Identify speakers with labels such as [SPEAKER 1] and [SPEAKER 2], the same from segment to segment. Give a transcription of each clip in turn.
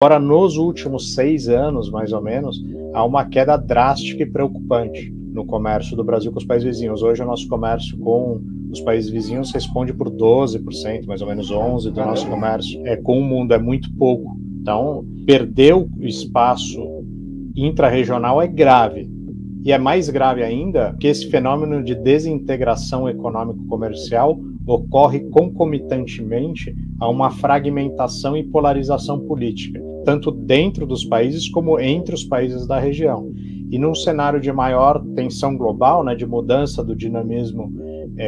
[SPEAKER 1] Agora, nos últimos 6 anos, mais ou menos, há uma queda drástica e preocupante no comércio do Brasil com os países vizinhos. Hoje, o nosso comércio com os países vizinhos responde por 12%, mais ou menos 11% do nosso comércio. Com o mundo é muito pouco. Então, perder o espaço intra-regional é grave. E é mais grave ainda que esse fenômeno de desintegração econômico-comercial ocorre concomitantemente a uma fragmentação e polarização política, tanto dentro dos países como entre os países da região. E num cenário de maior tensão global, de mudança do dinamismo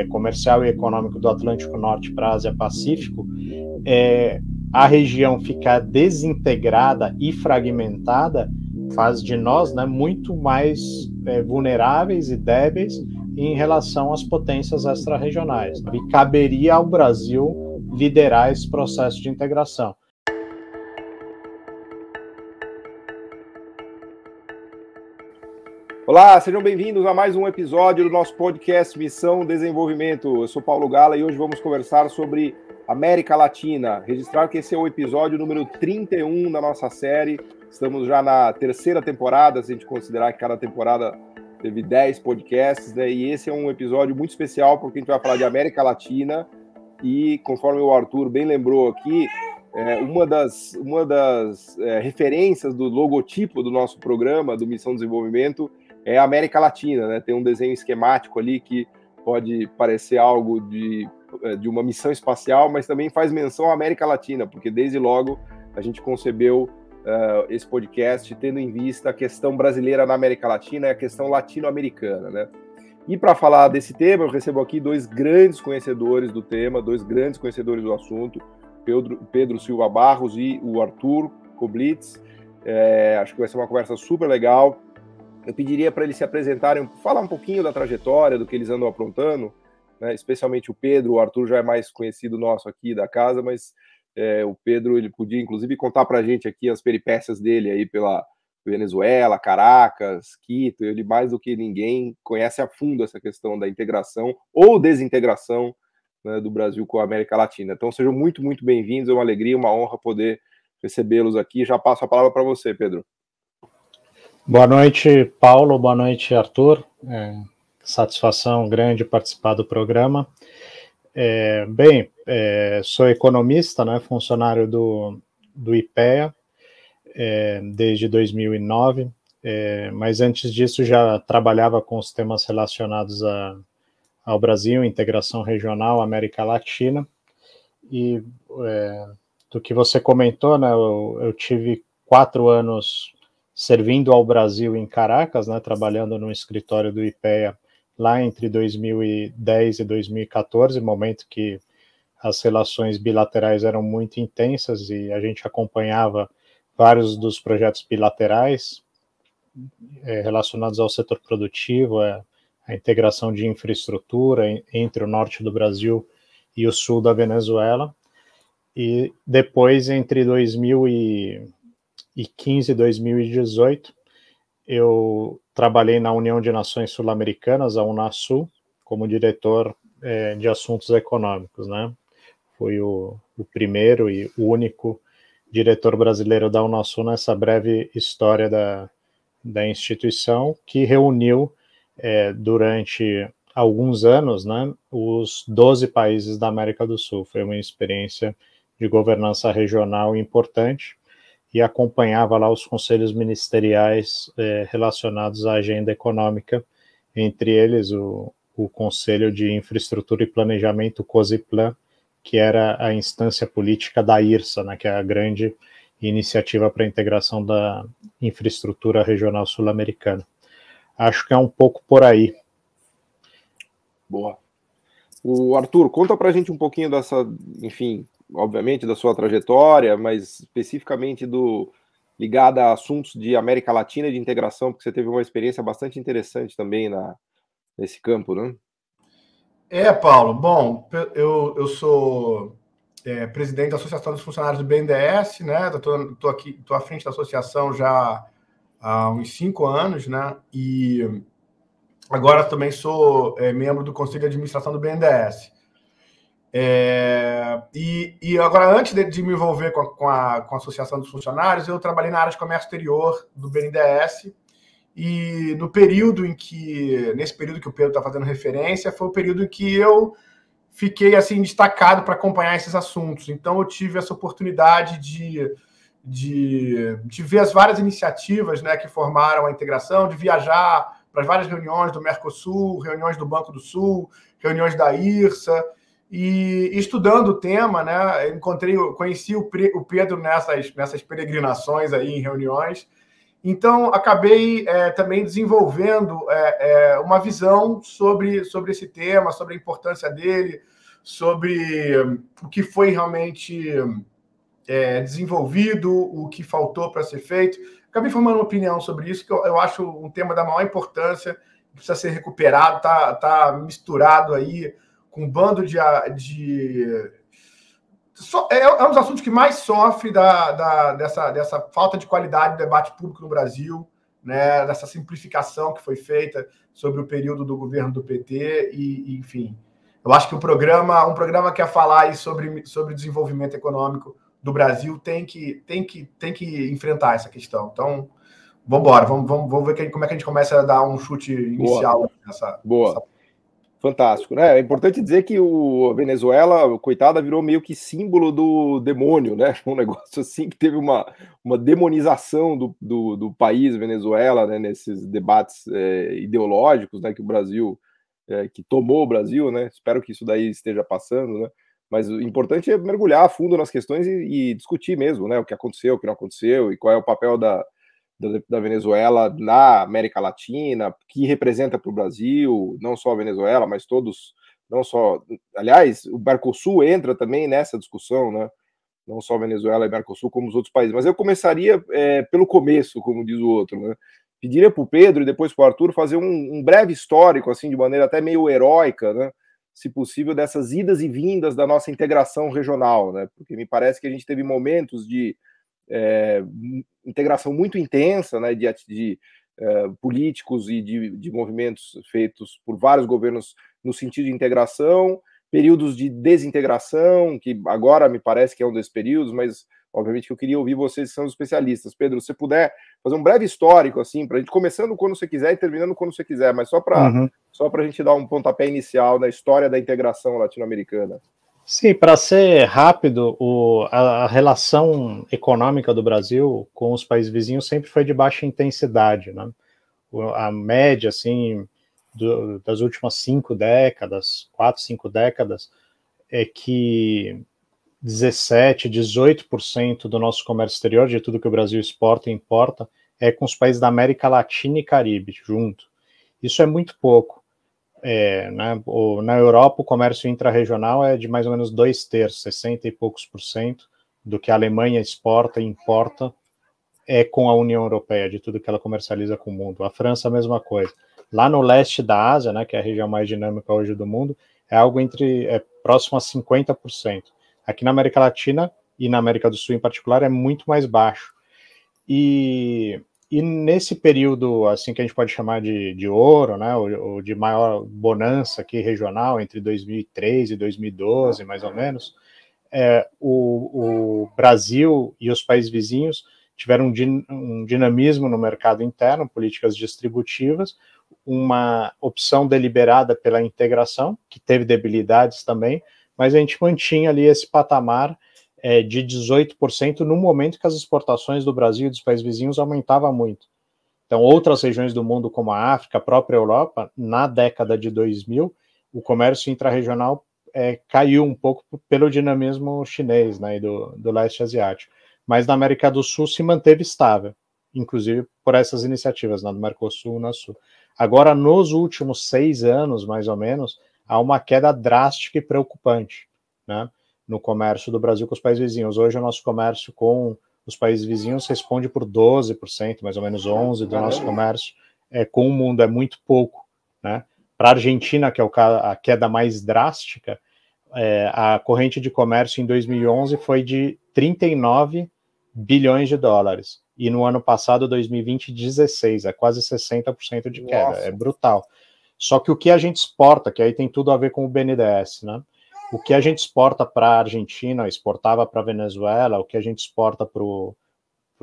[SPEAKER 1] comercial e econômico do Atlântico Norte para a Ásia-Pacífico, a região ficar desintegrada e fragmentada faz de nós muito mais vulneráveis e débeis em relação às potências extra-regionais. E caberia ao Brasil liderar esse processo de integração.
[SPEAKER 2] Olá, sejam bem-vindos a mais um episódio do nosso podcast Missão Desenvolvimento. Eu sou Paulo Gala e hoje vamos conversar sobre América Latina. Registrar que esse é o episódio número 31 da nossa série. Estamos já na terceira temporada, se a gente considerar que cada temporada teve 10 podcasts, E esse é um episódio muito especial porque a gente vai falar de América Latina e, conforme o Arthur bem lembrou aqui, uma das referências do logotipo do nosso programa, do Missão Desenvolvimento, é a América Latina, Tem um desenho esquemático ali que pode parecer algo de uma missão espacial, mas também faz menção à América Latina, porque desde logo a gente concebeu esse podcast tendo em vista a questão brasileira na América Latina e a questão latino-americana, E para falar desse tema, eu recebo aqui dois grandes conhecedores do tema, dois grandes conhecedores do assunto, Pedro Silva Barros e o Arthur Koblitz. Acho que vai ser uma conversa super legal. Eu pediria para eles se apresentarem, falar um pouquinho da trajetória, do que eles andam aprontando, especialmente o Pedro. O Arthur já é mais conhecido nosso aqui da casa, mas o Pedro, ele podia inclusive contar para a gente aqui as peripécias dele aí pela Venezuela, Caracas, Quito. Ele mais do que ninguém conhece a fundo essa questão da integração ou desintegração do Brasil com a América Latina. Então sejam muito, muito bem-vindos, é uma alegria, uma honra poder recebê-los aqui. Já passo a palavra para você, Pedro.
[SPEAKER 1] Boa noite, Paulo, boa noite, Arthur. Satisfação grande participar do programa. Sou economista, funcionário do IPEA desde 2009, mas antes disso já trabalhava com os temas relacionados ao Brasil, integração regional, América Latina, e do que você comentou, eu tive 4 anos servindo ao Brasil em Caracas, trabalhando no escritório do IPEA lá entre 2010 e 2014, momento que as relações bilaterais eram muito intensas e a gente acompanhava vários dos projetos bilaterais relacionados ao setor produtivo, a integração de infraestrutura entre o norte do Brasil e o sul da Venezuela. E depois, entre 2015 e 2018, eu trabalhei na União de Nações Sul-Americanas, a Unasul, como diretor de assuntos econômicos, Fui o primeiro e o único diretor brasileiro da Unasul nessa breve história da instituição, que reuniu durante alguns anos, os 12 países da América do Sul. Foi uma experiência de governança regional importante e acompanhava lá os conselhos ministeriais relacionados à agenda econômica, entre eles o Conselho de Infraestrutura e Planejamento, o COSIPLAN, que era a instância política da IRSA, que é a grande iniciativa para a integração da infraestrutura regional sul-americana. Acho que é um pouco por aí.
[SPEAKER 2] Boa. O Arthur, conta para a gente um pouquinho dessa, enfim, obviamente da sua trajetória, mas especificamente ligada a assuntos de América Latina e de integração, porque você teve uma experiência bastante interessante também nesse campo,
[SPEAKER 3] Paulo. Bom, eu sou presidente da Associação dos Funcionários do BNDES, Estou à frente da associação já há uns 5 anos, E agora também sou membro do Conselho de Administração do BNDES. E agora, antes de me envolver com a Associação dos Funcionários, eu trabalhei na área de comércio exterior do BNDES, e nesse período que o Pedro está fazendo referência, foi o período em que eu fiquei assim destacado para acompanhar esses assuntos. Então, eu tive essa oportunidade de ver as várias iniciativas, né, que formaram a integração, de viajar para as várias reuniões do Mercosul, reuniões do Banco do Sul, reuniões da IRSA, e estudando o tema, né, conheci o Pedro nessas peregrinações aí em reuniões. Então, acabei também desenvolvendo uma visão sobre esse tema, sobre a importância dele, sobre o que foi realmente desenvolvido, o que faltou para ser feito. Acabei formando uma opinião sobre isso, que eu acho um tema da maior importância, que precisa ser recuperado, tá misturado aí com um bando é um dos assuntos que mais sofre dessa falta de qualidade do debate público no Brasil, né, dessa simplificação que foi feita sobre o período do governo do PT, e enfim. Eu acho que um programa que quer falar aí sobre desenvolvimento econômico do Brasil tem que enfrentar essa questão. Então, vamos embora, vamos ver como é que a gente começa a dar um chute inicial nessa.
[SPEAKER 2] Boa. Fantástico, né? É importante dizer que a Venezuela, coitada, virou meio que símbolo do demônio, né? Um negócio assim que teve uma demonização do país Venezuela, né? Nesses debates ideológicos, né? Que o Brasil, que tomou o Brasil, né? Espero que isso daí esteja passando, né? Mas o importante é mergulhar a fundo nas questões e discutir mesmo, né? O que aconteceu, o que não aconteceu e qual é o papel da Venezuela na América Latina, que representa para o Brasil, não só a Venezuela, mas todos, não só... Aliás, o Mercosul entra também nessa discussão, né? Não só a Venezuela e o Mercosul, como os outros países. Mas eu começaria pelo começo, como diz o outro, né? Pediria para o Pedro e depois para o Arthur fazer um breve histórico, assim, de maneira até meio heróica, né? Se possível, dessas idas e vindas da nossa integração regional, né? Porque me parece que a gente teve momentos de integração muito intensa, né, de políticos e de movimentos feitos por vários governos no sentido de integração, períodos de desintegração, que agora me parece que é um desses períodos, mas obviamente que eu queria ouvir vocês que são os especialistas. Pedro, se você puder fazer um breve histórico, assim, para a gente começando quando você quiser e terminando quando você quiser, mas só para a gente dar um pontapé inicial na história da integração latino-americana.
[SPEAKER 1] Sim, para ser rápido, a relação econômica do Brasil com os países vizinhos sempre foi de baixa intensidade, né? A média, assim, das últimas 5 décadas, 4, 5 décadas, é que 17%, 18% do nosso comércio exterior, de tudo que o Brasil exporta e importa, é com os países da América Latina e Caribe, junto. Isso é muito pouco. Na Europa, o comércio intra-regional é de mais ou menos 2/3, 60 e poucos % do que a Alemanha exporta e importa é com a União Europeia, de tudo que ela comercializa com o mundo. A França, a mesma coisa. Lá no leste da Ásia, né, que é a região mais dinâmica hoje do mundo, é algo próximo a 50%. Aqui na América Latina e na América do Sul, em particular, é muito mais baixo. E nesse período, assim, que a gente pode chamar de ouro, né, ou de maior bonança aqui regional, entre 2003 e 2012, mais ou menos, o Brasil e os países vizinhos tiveram um dinamismo no mercado interno, políticas distributivas, uma opção deliberada pela integração, que teve debilidades também, mas a gente mantinha ali esse patamar de 18% no momento que as exportações do Brasil e dos países vizinhos aumentavam muito. Então, outras regiões do mundo, como a África, a própria Europa, na década de 2000, o comércio intrarregional caiu um pouco pelo dinamismo chinês, né, e do leste asiático. Mas na América do Sul se manteve estável, inclusive por essas iniciativas, do Mercosul e na Sul. Agora, nos últimos 6 anos, mais ou menos, há uma queda drástica e preocupante, né, no comércio do Brasil com os países vizinhos. Hoje o nosso comércio com os países vizinhos responde por 12%, mais ou menos 11% do nosso comércio com o mundo, é muito pouco, né? Para a Argentina, que é a queda mais drástica, a corrente de comércio em 2011 foi de 39 bilhões de dólares, e no ano passado, 2020, 16, quase 60% de queda. Nossa. É brutal. Só que o que a gente exporta, que aí tem tudo a ver com o BNDES, né? o que a gente exporta para a Argentina, exportava para a Venezuela, o que a gente exporta para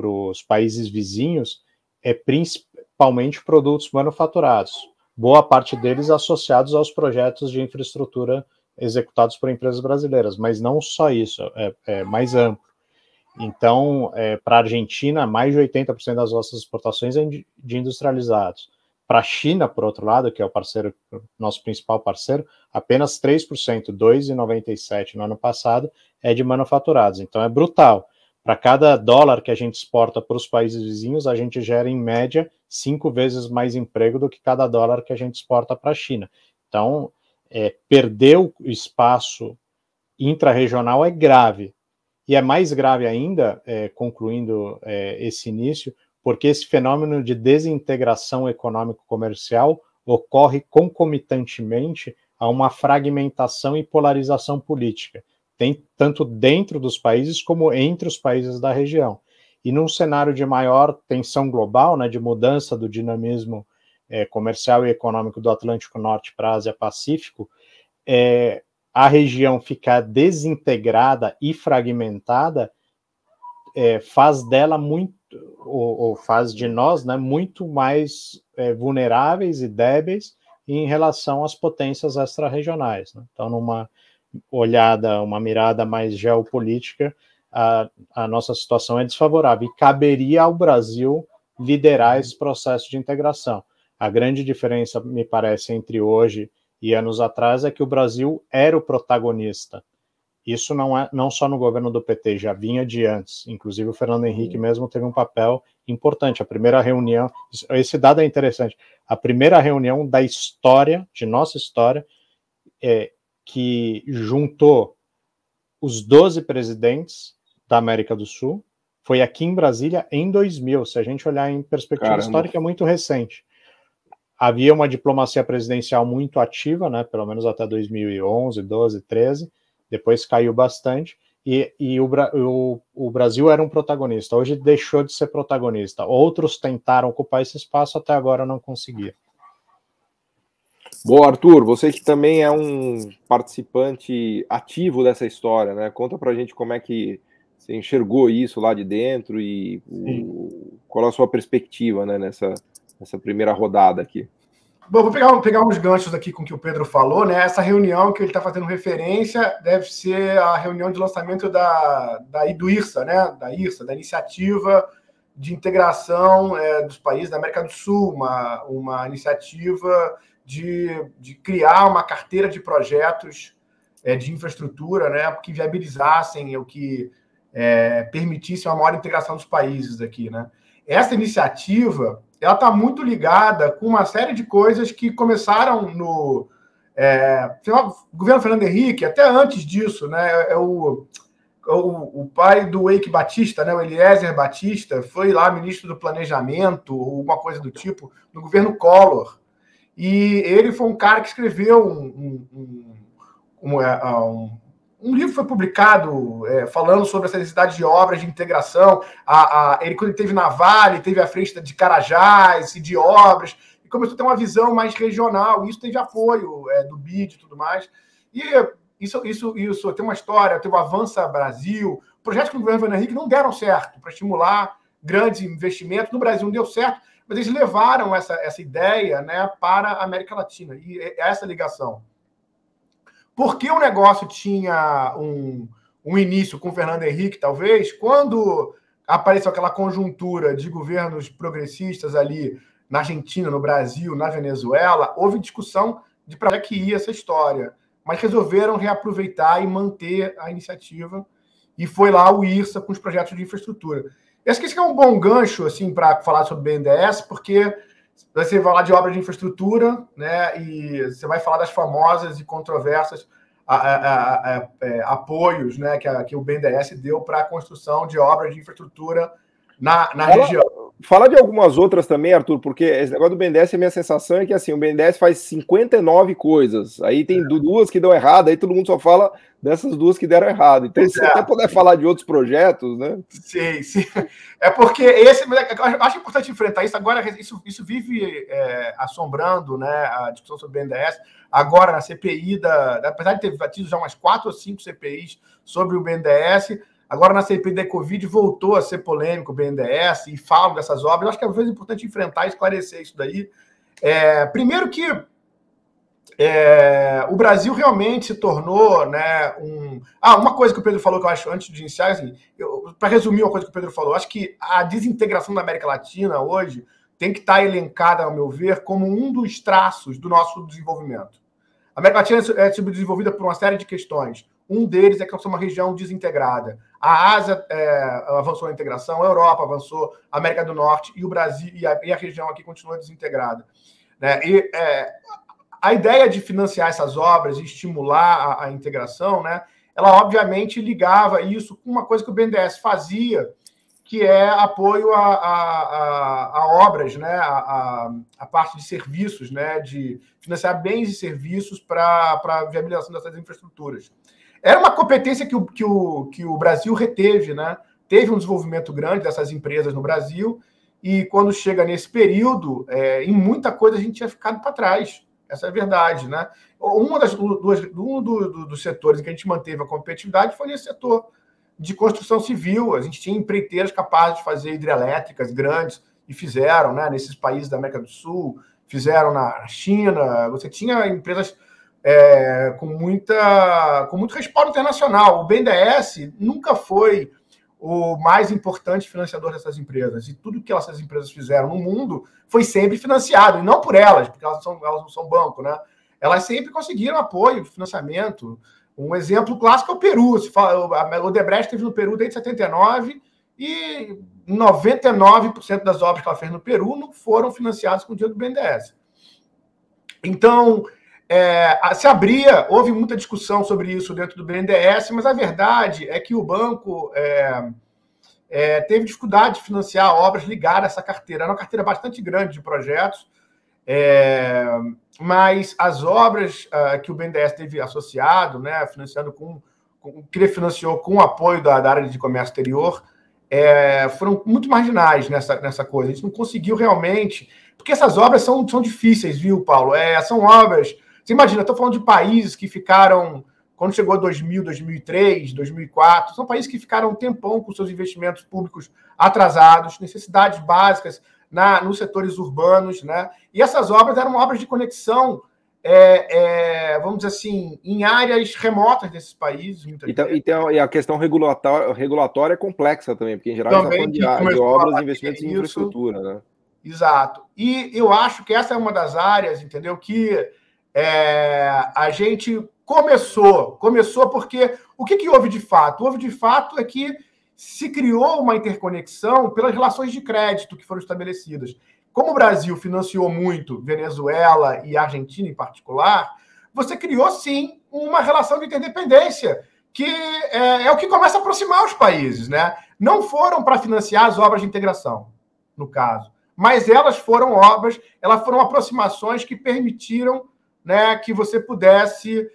[SPEAKER 1] os países vizinhos é principalmente produtos manufaturados, boa parte deles associados aos projetos de infraestrutura executados por empresas brasileiras, mas não só isso, é mais amplo. Então, para a Argentina, mais de 80% das nossas exportações é de industrializados. Para a China, por outro lado, que é o parceiro, nosso principal parceiro, apenas 3%, 2,97% no ano passado, é de manufaturados. Então, é brutal. Para cada dólar que a gente exporta para os países vizinhos, a gente gera, em média, 5 vezes mais emprego do que cada dólar que a gente exporta para a China. Então, perder o espaço intra-regional é grave. E é mais grave ainda, concluindo esse início, porque esse fenômeno de desintegração econômico-comercial ocorre concomitantemente a uma fragmentação e polarização política, tanto dentro dos países como entre os países da região. E num cenário de maior tensão global, né, de mudança do dinamismo comercial e econômico do Atlântico Norte para a Ásia-Pacífico, a região ficar desintegrada e fragmentada faz dela muito, ou faz de nós, né, muito mais vulneráveis e débeis em relação às potências extra-regionais, né? Então, numa olhada, uma mirada mais geopolítica, a nossa situação é desfavorável e caberia ao Brasil liderar esse processo de integração. A grande diferença, me parece, entre hoje e anos atrás é que o Brasil era o protagonista. Isso não só no governo do PT, já vinha de antes. Inclusive o Fernando Henrique mesmo teve um papel importante. A primeira reunião, esse dado é interessante, a primeira reunião da história, de nossa história, que juntou os 12 presidentes da América do Sul, foi aqui em Brasília em 2000. Se a gente olhar em perspectiva histórica, é muito recente. Havia uma diplomacia presidencial muito ativa, né, pelo menos até 2011, 12, 13, depois caiu bastante, e o Brasil era um protagonista. Hoje deixou de ser protagonista. Outros tentaram ocupar esse espaço, até agora não conseguiram.
[SPEAKER 2] Bom, Arthur, você que também é um participante ativo dessa história, né? Conta pra gente como é que você enxergou isso lá de dentro e qual é a sua perspectiva, né, nessa primeira rodada aqui.
[SPEAKER 3] Bom, vou pegar uns ganchos aqui com o que o Pedro falou, né? Essa reunião que ele está fazendo referência deve ser a reunião de lançamento do IRSA, né? Da Iniciativa de Integração dos Países da América do Sul, uma iniciativa de criar uma carteira de projetos de infraestrutura, né? Que viabilizassem o que permitisse uma maior integração dos países aqui, né? Essa iniciativa ela está muito ligada com uma série de coisas que começaram no governo Fernando Henrique, até antes disso, né? O pai do Eike Batista, né? O Eliezer Batista, foi lá ministro do Planejamento, ou alguma coisa do tipo, no governo Collor. E ele foi um cara que escreveu um livro foi publicado falando sobre essa necessidade de obras de integração. Ele, quando ele esteve na Vale, teve a frente de Carajás e de obras, e começou a ter uma visão mais regional. E isso teve apoio do BID e tudo mais. E isso tem uma história, tem o Avança Brasil, projetos que o governo Fernando Henrique não deram certo para estimular grandes investimentos. No Brasil não deu certo, mas eles levaram essa ideia, né, para a América Latina. E essa ligação. Por que o negócio tinha um início com o Fernando Henrique, talvez? Quando apareceu aquela conjuntura de governos progressistas ali na Argentina, no Brasil, na Venezuela, houve discussão de para onde que ia essa história. Mas resolveram reaproveitar e manter a iniciativa. E foi lá o IRSA com os projetos de infraestrutura. Eu acho que esse é um bom gancho assim, para falar sobre o BNDES, porque você vai falar de obras de infraestrutura, né? E você vai falar das famosas e controversas apoios, né, que o BNDES deu para a construção de obras de infraestrutura na região.
[SPEAKER 2] Fala de algumas outras também, Arthur, porque esse negócio do BNDES, a minha sensação é que assim, o BNDES faz 59 coisas, aí tem duas que dão errado, aí todo mundo só fala dessas duas que deram errado. Então, se você até puder falar de outros projetos, né?
[SPEAKER 3] Sim, sim. É porque esse, eu acho importante enfrentar isso. Agora, isso vive assombrando, né, a discussão sobre o BNDES. Agora, na CPI, apesar de ter tido já umas 4 ou 5 CPIs sobre o BNDES, agora na CPI da Covid voltou a ser polêmico o BNDES e falam dessas obras. Eu acho que às vezes é importante enfrentar e esclarecer isso daí. Primeiro que o Brasil realmente se tornou, né, uma coisa que o Pedro falou que eu acho, antes de iniciar, assim, para resumir uma coisa que o Pedro falou, eu acho que a desintegração da América Latina hoje tem que estar elencada, ao meu ver, como um dos traços do nosso desenvolvimento. A América Latina é subdesenvolvida por uma série de questões. Um deles é que nós somos uma região desintegrada. A Ásia avançou na integração, a Europa avançou, a América do Norte e o Brasil e a região aqui continua desintegrada. Né? A ideia de financiar essas obras e estimular a integração, né, ela obviamente ligava isso com uma coisa que o BNDES fazia, que é apoio a obras, né, a parte de serviços, né, de financiar bens e serviços para a viabilização dessas infraestruturas. Era uma competência que o Brasil reteve, né? Teve um desenvolvimento grande dessas empresas no Brasil, e quando chega nesse período, em muita coisa a gente tinha ficado para trás. Essa é a verdade, né? Um dos setores em que a gente manteve a competitividade foi nesse setor de construção civil. A gente tinha empreiteiras capazes de fazer hidrelétricas grandes, e fizeram, né, nesses países da América do Sul, fizeram na China. Você tinha empresas com muito respaldo internacional. O BNDES nunca foi o mais importante financiador dessas empresas, e tudo que essas empresas fizeram no mundo foi sempre financiado, e não por elas, porque elas não são banco, né? Elas sempre conseguiram apoio, financiamento. Um exemplo clássico é o Peru. O Odebrecht esteve no Peru desde 79 e 99% das obras que ela fez no Peru não foram financiadas com o dinheiro do BNDES. Então, houve muita discussão sobre isso dentro do BNDES, mas a verdade é que o banco teve dificuldade de financiar obras ligadas a essa carteira. Era uma carteira bastante grande de projetos, mas as obras que o BNDES teve associado, né, financiando que ele financiou com o apoio da área de comércio exterior, foram muito marginais nessa coisa. A gente não conseguiu realmente, porque essas obras são difíceis, viu, Paulo? São obras... Você imagina, estou falando de países que ficaram, quando chegou 2000, 2003, 2004, são países que ficaram um tempão com seus investimentos públicos atrasados, necessidades básicas nos setores urbanos, né? E essas obras eram obras de conexão, vamos dizer assim, em áreas remotas desses países.
[SPEAKER 2] E a questão regulatória é complexa também, porque em geral a gente está falando de obras e investimentos em infraestrutura, né?
[SPEAKER 3] Exato. E eu acho que essa é uma das áreas, entendeu, que a gente começou porque o que houve de fato? Houve de fato é que se criou uma interconexão pelas relações de crédito que foram estabelecidas. Como o Brasil financiou muito Venezuela e Argentina em particular, você criou sim uma relação de interdependência que é o que começa a aproximar os países, né? Não foram para financiar as obras de integração, no caso, mas elas foram aproximações que permitiram, né, que você pudesse,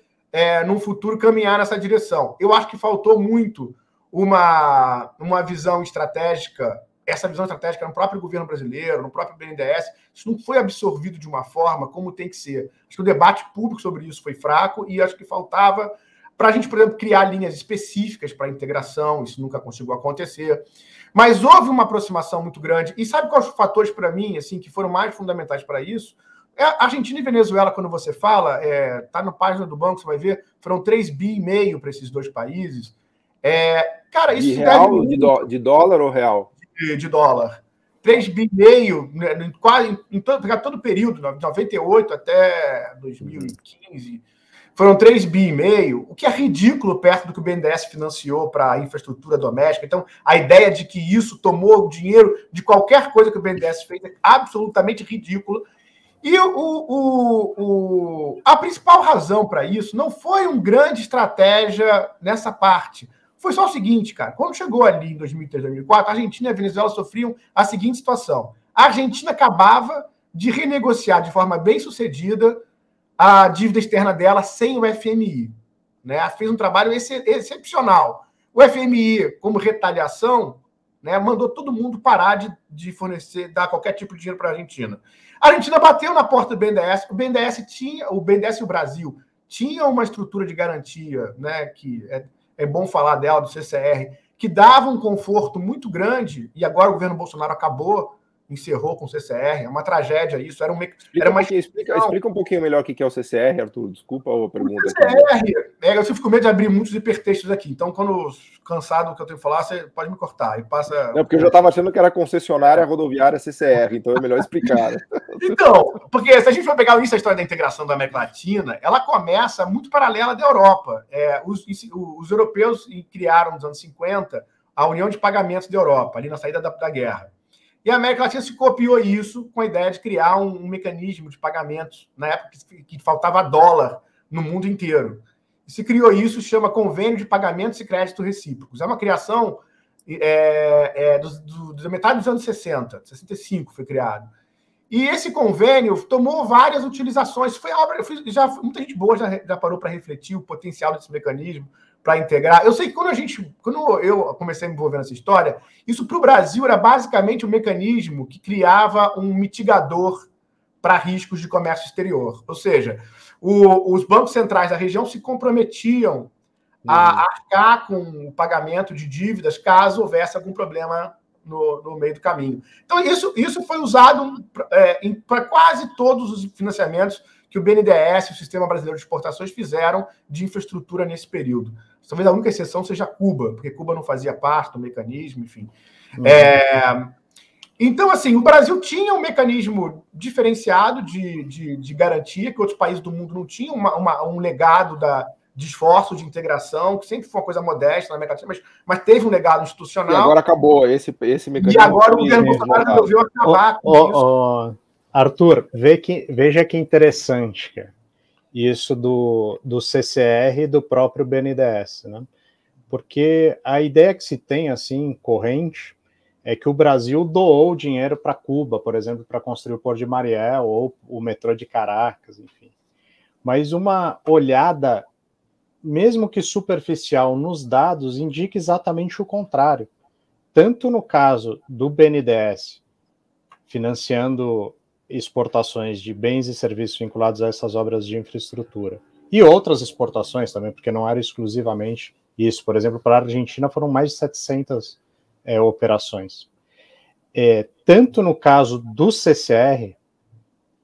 [SPEAKER 3] num futuro, caminhar nessa direção. Eu acho que faltou muito uma visão estratégica, essa visão estratégica no próprio governo brasileiro, no próprio BNDES. Isso não foi absorvido de uma forma como tem que ser. Acho que o debate público sobre isso foi fraco, e acho que faltava para a gente, por exemplo, criar linhas específicas para a integração. Isso nunca conseguiu acontecer. Mas houve uma aproximação muito grande. E sabe quais os fatores, para mim, assim, que foram mais fundamentais para isso? Argentina e Venezuela, quando você fala, tá na página do banco, você vai ver, foram 3,5 bi para esses dois países. Cara, isso
[SPEAKER 2] de real, de dólar ou real?
[SPEAKER 3] De dólar. 3,5 bi, né, quase em todo o período, de 98 até 2015, foram 3,5 bi, o que é ridículo perto do que o BNDES financiou para a infraestrutura doméstica. Então, a ideia de que isso tomou o dinheiro de qualquer coisa que o BNDES fez é absolutamente ridícula. E a principal razão para isso não foi uma grande estratégia nessa parte, foi só o seguinte, cara. Quando chegou ali em 2003, 2004, a Argentina e a Venezuela sofriam a seguinte situação. A Argentina acabava de renegociar de forma bem sucedida a dívida externa dela sem o FMI. Né? Ela fez um trabalho excepcional. O FMI, como retaliação, né, mandou todo mundo parar de fornecer, dar qualquer tipo de dinheiro para a Argentina. A Argentina bateu na porta do BNDES. O BNDES e o Brasil tinham uma estrutura de garantia, né, que é bom falar dela, do CCR, que dava um conforto muito grande, e agora o governo Bolsonaro encerrou com o CCR, é uma tragédia isso,
[SPEAKER 2] explica um pouquinho melhor o que é o CCR, Arthur, desculpa a pergunta.
[SPEAKER 3] O CCR, eu fico com medo de abrir muitos hipertextos aqui, então quando cansado do que eu tenho que falar, você pode me cortar. E passa...
[SPEAKER 2] Não, porque eu já estava achando que era concessionária rodoviária CCR, então é melhor explicar.
[SPEAKER 3] Então, porque se a gente for pegar o início da história da integração da América Latina, ela começa muito paralela da Europa. Os europeus criaram, nos anos 50, a União de Pagamentos da Europa, ali na saída da guerra. E a América Latina se copiou isso com a ideia de criar um mecanismo de pagamentos, na época que faltava dólar no mundo inteiro. E se criou isso, chama Convênio de Pagamentos e Crédito Recíprocos. É uma criação da metade dos anos 60, 65 foi criado. E esse convênio tomou várias utilizações. Foi obra, muita gente boa já parou para refletir o potencial desse mecanismo para integrar. Eu sei que quando eu comecei a me envolver nessa história, isso para o Brasil era basicamente um mecanismo que criava um mitigador para riscos de comércio exterior. Ou seja, os bancos centrais da região se comprometiam a arcar com o pagamento de dívidas caso houvesse algum problema no meio do caminho. Então, isso foi usado para quase todos os financiamentos que o BNDES, o Sistema Brasileiro de Exportações, fizeram de infraestrutura nesse período. Talvez a única exceção seja Cuba, porque Cuba não fazia parte do mecanismo, enfim. Então, assim, o Brasil tinha um mecanismo diferenciado de garantia, que outros países do mundo não tinham, um legado de esforço de integração, que sempre foi uma coisa modesta na América Latina, mas teve um legado institucional. E
[SPEAKER 2] agora acabou esse mecanismo.
[SPEAKER 3] E agora o governo Bolsonaro resolveu acabar com isso.
[SPEAKER 1] Arthur, veja que interessante, cara, isso do CCR e do próprio BNDES, né? Porque a ideia que se tem, assim, corrente, é que o Brasil doou dinheiro para Cuba, por exemplo, para construir o Porto de Mariel ou o metrô de Caracas, enfim. Mas uma olhada, mesmo que superficial, nos dados, indica exatamente o contrário. Tanto no caso do BNDES, financiando exportações de bens e serviços vinculados a essas obras de infraestrutura, e outras exportações também, porque não era exclusivamente isso. Por exemplo, para a Argentina foram mais de 700 operações. Tanto no caso do CCR,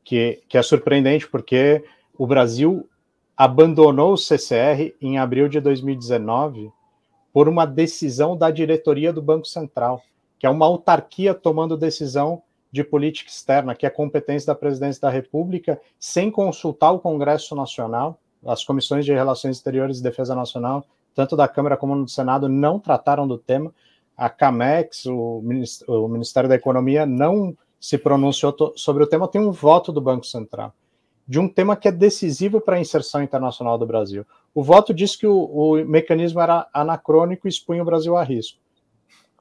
[SPEAKER 1] que é surpreendente, porque o Brasil abandonou o CCR em abril de 2019 por uma decisão da diretoria do Banco Central, que é uma autarquia tomando decisão de política externa, que é competência da Presidência da República, sem consultar o Congresso Nacional. As comissões de Relações Exteriores e Defesa Nacional, tanto da Câmara como do Senado, não trataram do tema. A CAMEX, o Ministério da Economia, não se pronunciou sobre o tema. Tem um voto do Banco Central, de um tema que é decisivo para a inserção internacional do Brasil. O voto diz que o mecanismo era anacrônico e expunha o Brasil a risco.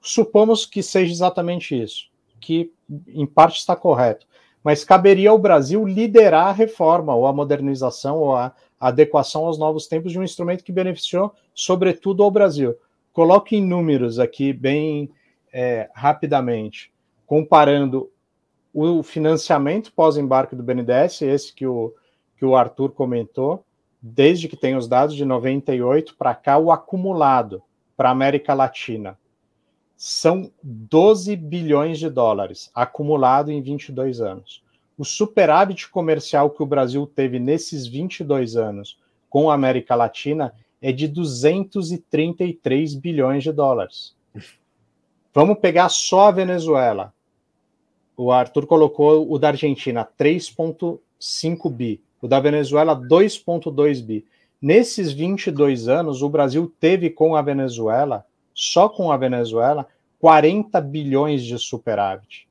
[SPEAKER 1] Supomos que seja exatamente isso, que em parte está correto, mas caberia ao Brasil liderar a reforma, ou a modernização, ou a adequação aos novos tempos de um instrumento que beneficiou, sobretudo, ao Brasil. Coloque em números aqui, bem rapidamente, comparando o financiamento pós-embarque do BNDES, esse que o Arthur comentou, desde que tem os dados de 98 para cá, o acumulado para a América Latina. São 12 bilhões de dólares, acumulado em 22 anos. O superávit comercial que o Brasil teve nesses 22 anos com a América Latina é de 233 bilhões de dólares. Vamos pegar só a Venezuela. O Arthur colocou o da Argentina, 3,5 bi. O da Venezuela, 2,2 bi. Nesses 22 anos, o Brasil teve com a Venezuela, só com a Venezuela, 40 bilhões de superávit.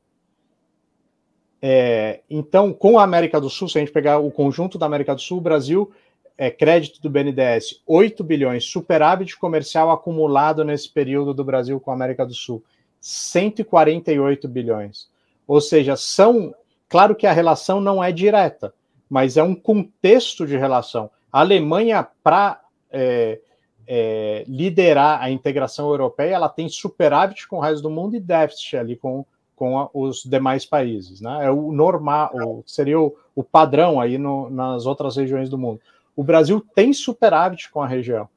[SPEAKER 1] Então, com a América do Sul, se a gente pegar o conjunto da América do Sul, o Brasil crédito do BNDES, 8 bilhões, superávit comercial acumulado nesse período do Brasil com a América do Sul, 148 bilhões. Ou seja, claro que a relação não é direta, mas é um contexto de relação. A Alemanha, para liderar a integração europeia, ela tem superávit com o resto do mundo e déficit ali com os demais países, né? É o normal, seria o padrão aí nas outras regiões do mundo. O Brasil tem superávit com a região.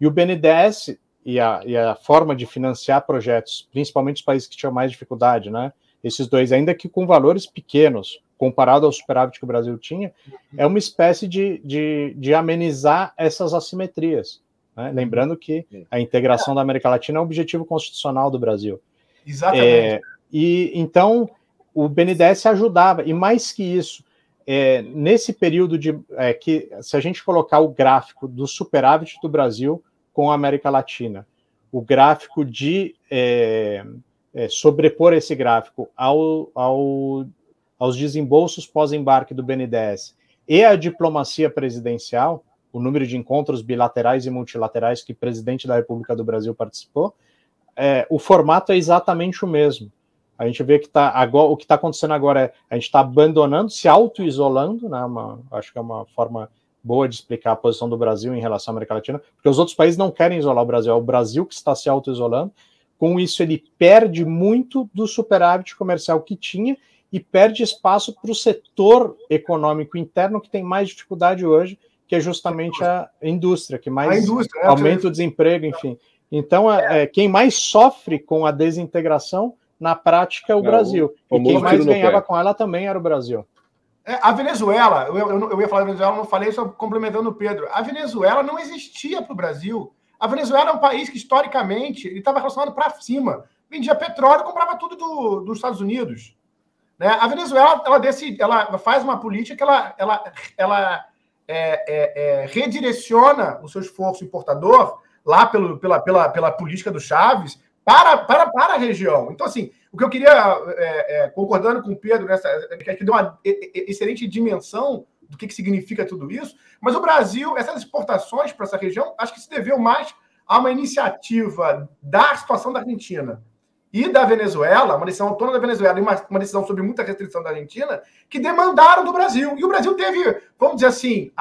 [SPEAKER 1] E o BNDES e a forma de financiar projetos, principalmente os países que tinham mais dificuldade, né? Esses dois, ainda que com valores pequenos, comparado ao superávit que o Brasil tinha, é uma espécie de amenizar essas assimetrias, né? Lembrando que a integração da América Latina é um objetivo constitucional do Brasil.
[SPEAKER 3] Exatamente.
[SPEAKER 1] E então o BNDES ajudava, e mais que isso, nesse período que se a gente colocar o gráfico do superávit do Brasil com a América Latina, o gráfico de sobrepor esse gráfico aos desembolsos pós-embarque do BNDES e a diplomacia presidencial, o número de encontros bilaterais e multilaterais que o presidente da República do Brasil participou, o formato é exatamente o mesmo. A gente vê que o que está acontecendo agora a gente está abandonando, se auto-isolando, né? Acho que é uma forma boa de explicar a posição do Brasil em relação à América Latina, porque os outros países não querem isolar o Brasil, é o Brasil que está se auto-isolando. Com isso, ele perde muito do superávit comercial que tinha e perde espaço para o setor econômico interno que tem mais dificuldade hoje, que é justamente a indústria, que mais aumenta o desemprego, enfim. Então, quem mais sofre com a desintegração, na prática, é o Brasil. E quem mais ganhava com ela também era o Brasil.
[SPEAKER 3] A Venezuela, eu ia falar da Venezuela, não falei, só complementando o Pedro. A Venezuela não existia para o Brasil. A Venezuela é um país que, historicamente, ele estava relacionado para cima. Vendia petróleo, comprava tudo dos Estados Unidos. Né? A Venezuela, ela faz uma política que ela redireciona o seu esforço importador lá pela política do Chaves para a região. Então, assim, o que eu queria, concordando com o Pedro, que deu uma excelente dimensão do que significa tudo isso, mas o Brasil, essas exportações para essa região, acho que se deveu mais a uma iniciativa da situação da Argentina e da Venezuela, uma decisão autônoma da Venezuela e uma decisão sobre muita restrição da Argentina, que demandaram do Brasil. E o Brasil teve, vamos dizer assim,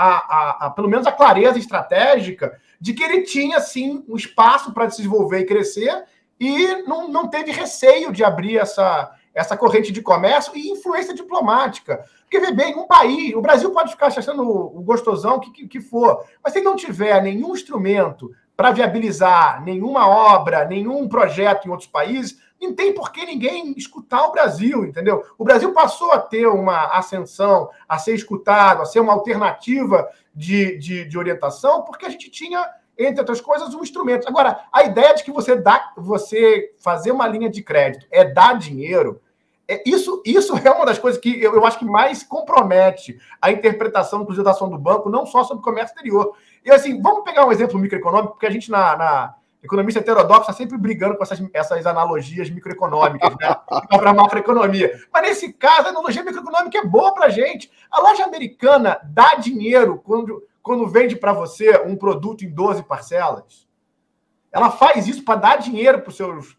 [SPEAKER 3] pelo menos a clareza estratégica de que ele tinha, sim, um espaço para se desenvolver e crescer, e não teve receio de abrir essa corrente de comércio e influência diplomática. Porque, vê bem, um país, o Brasil pode ficar achando o gostosão que for, mas se não tiver nenhum instrumento para viabilizar nenhuma obra, nenhum projeto em outros países, não tem por que ninguém escutar o Brasil, entendeu? O Brasil passou a ter uma ascensão, a ser escutado, a ser uma alternativa de orientação, porque a gente tinha, entre outras coisas, um instrumento. Agora, a ideia de que você fazer uma linha de crédito é dar dinheiro, isso é uma das coisas que eu acho que mais compromete a interpretação, inclusive, da ação do banco, não só sobre o comércio exterior. E, assim, vamos pegar um exemplo microeconômico, porque a gente, na economista heterodoxa, está sempre brigando com essas analogias microeconômicas, né? Para a macroeconomia. Mas, nesse caso, a analogia microeconômica é boa para a gente. A loja americana dá dinheiro quando vende para você um produto em 12 parcelas. Ela faz isso para dar dinheiro para os seus...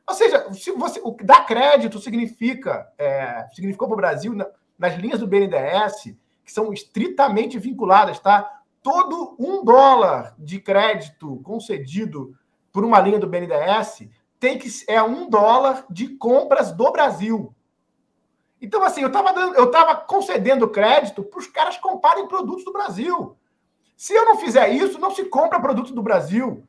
[SPEAKER 3] Ou seja, se você dar crédito significou para o Brasil, nas linhas do BNDES, que são estritamente vinculadas, tá? Todo $1 de crédito concedido por uma linha do BNDES é $1 de compras do Brasil. Então, assim, eu estava concedendo crédito para os caras comprarem produtos do Brasil. Se eu não fizer isso, não se compra produto do Brasil.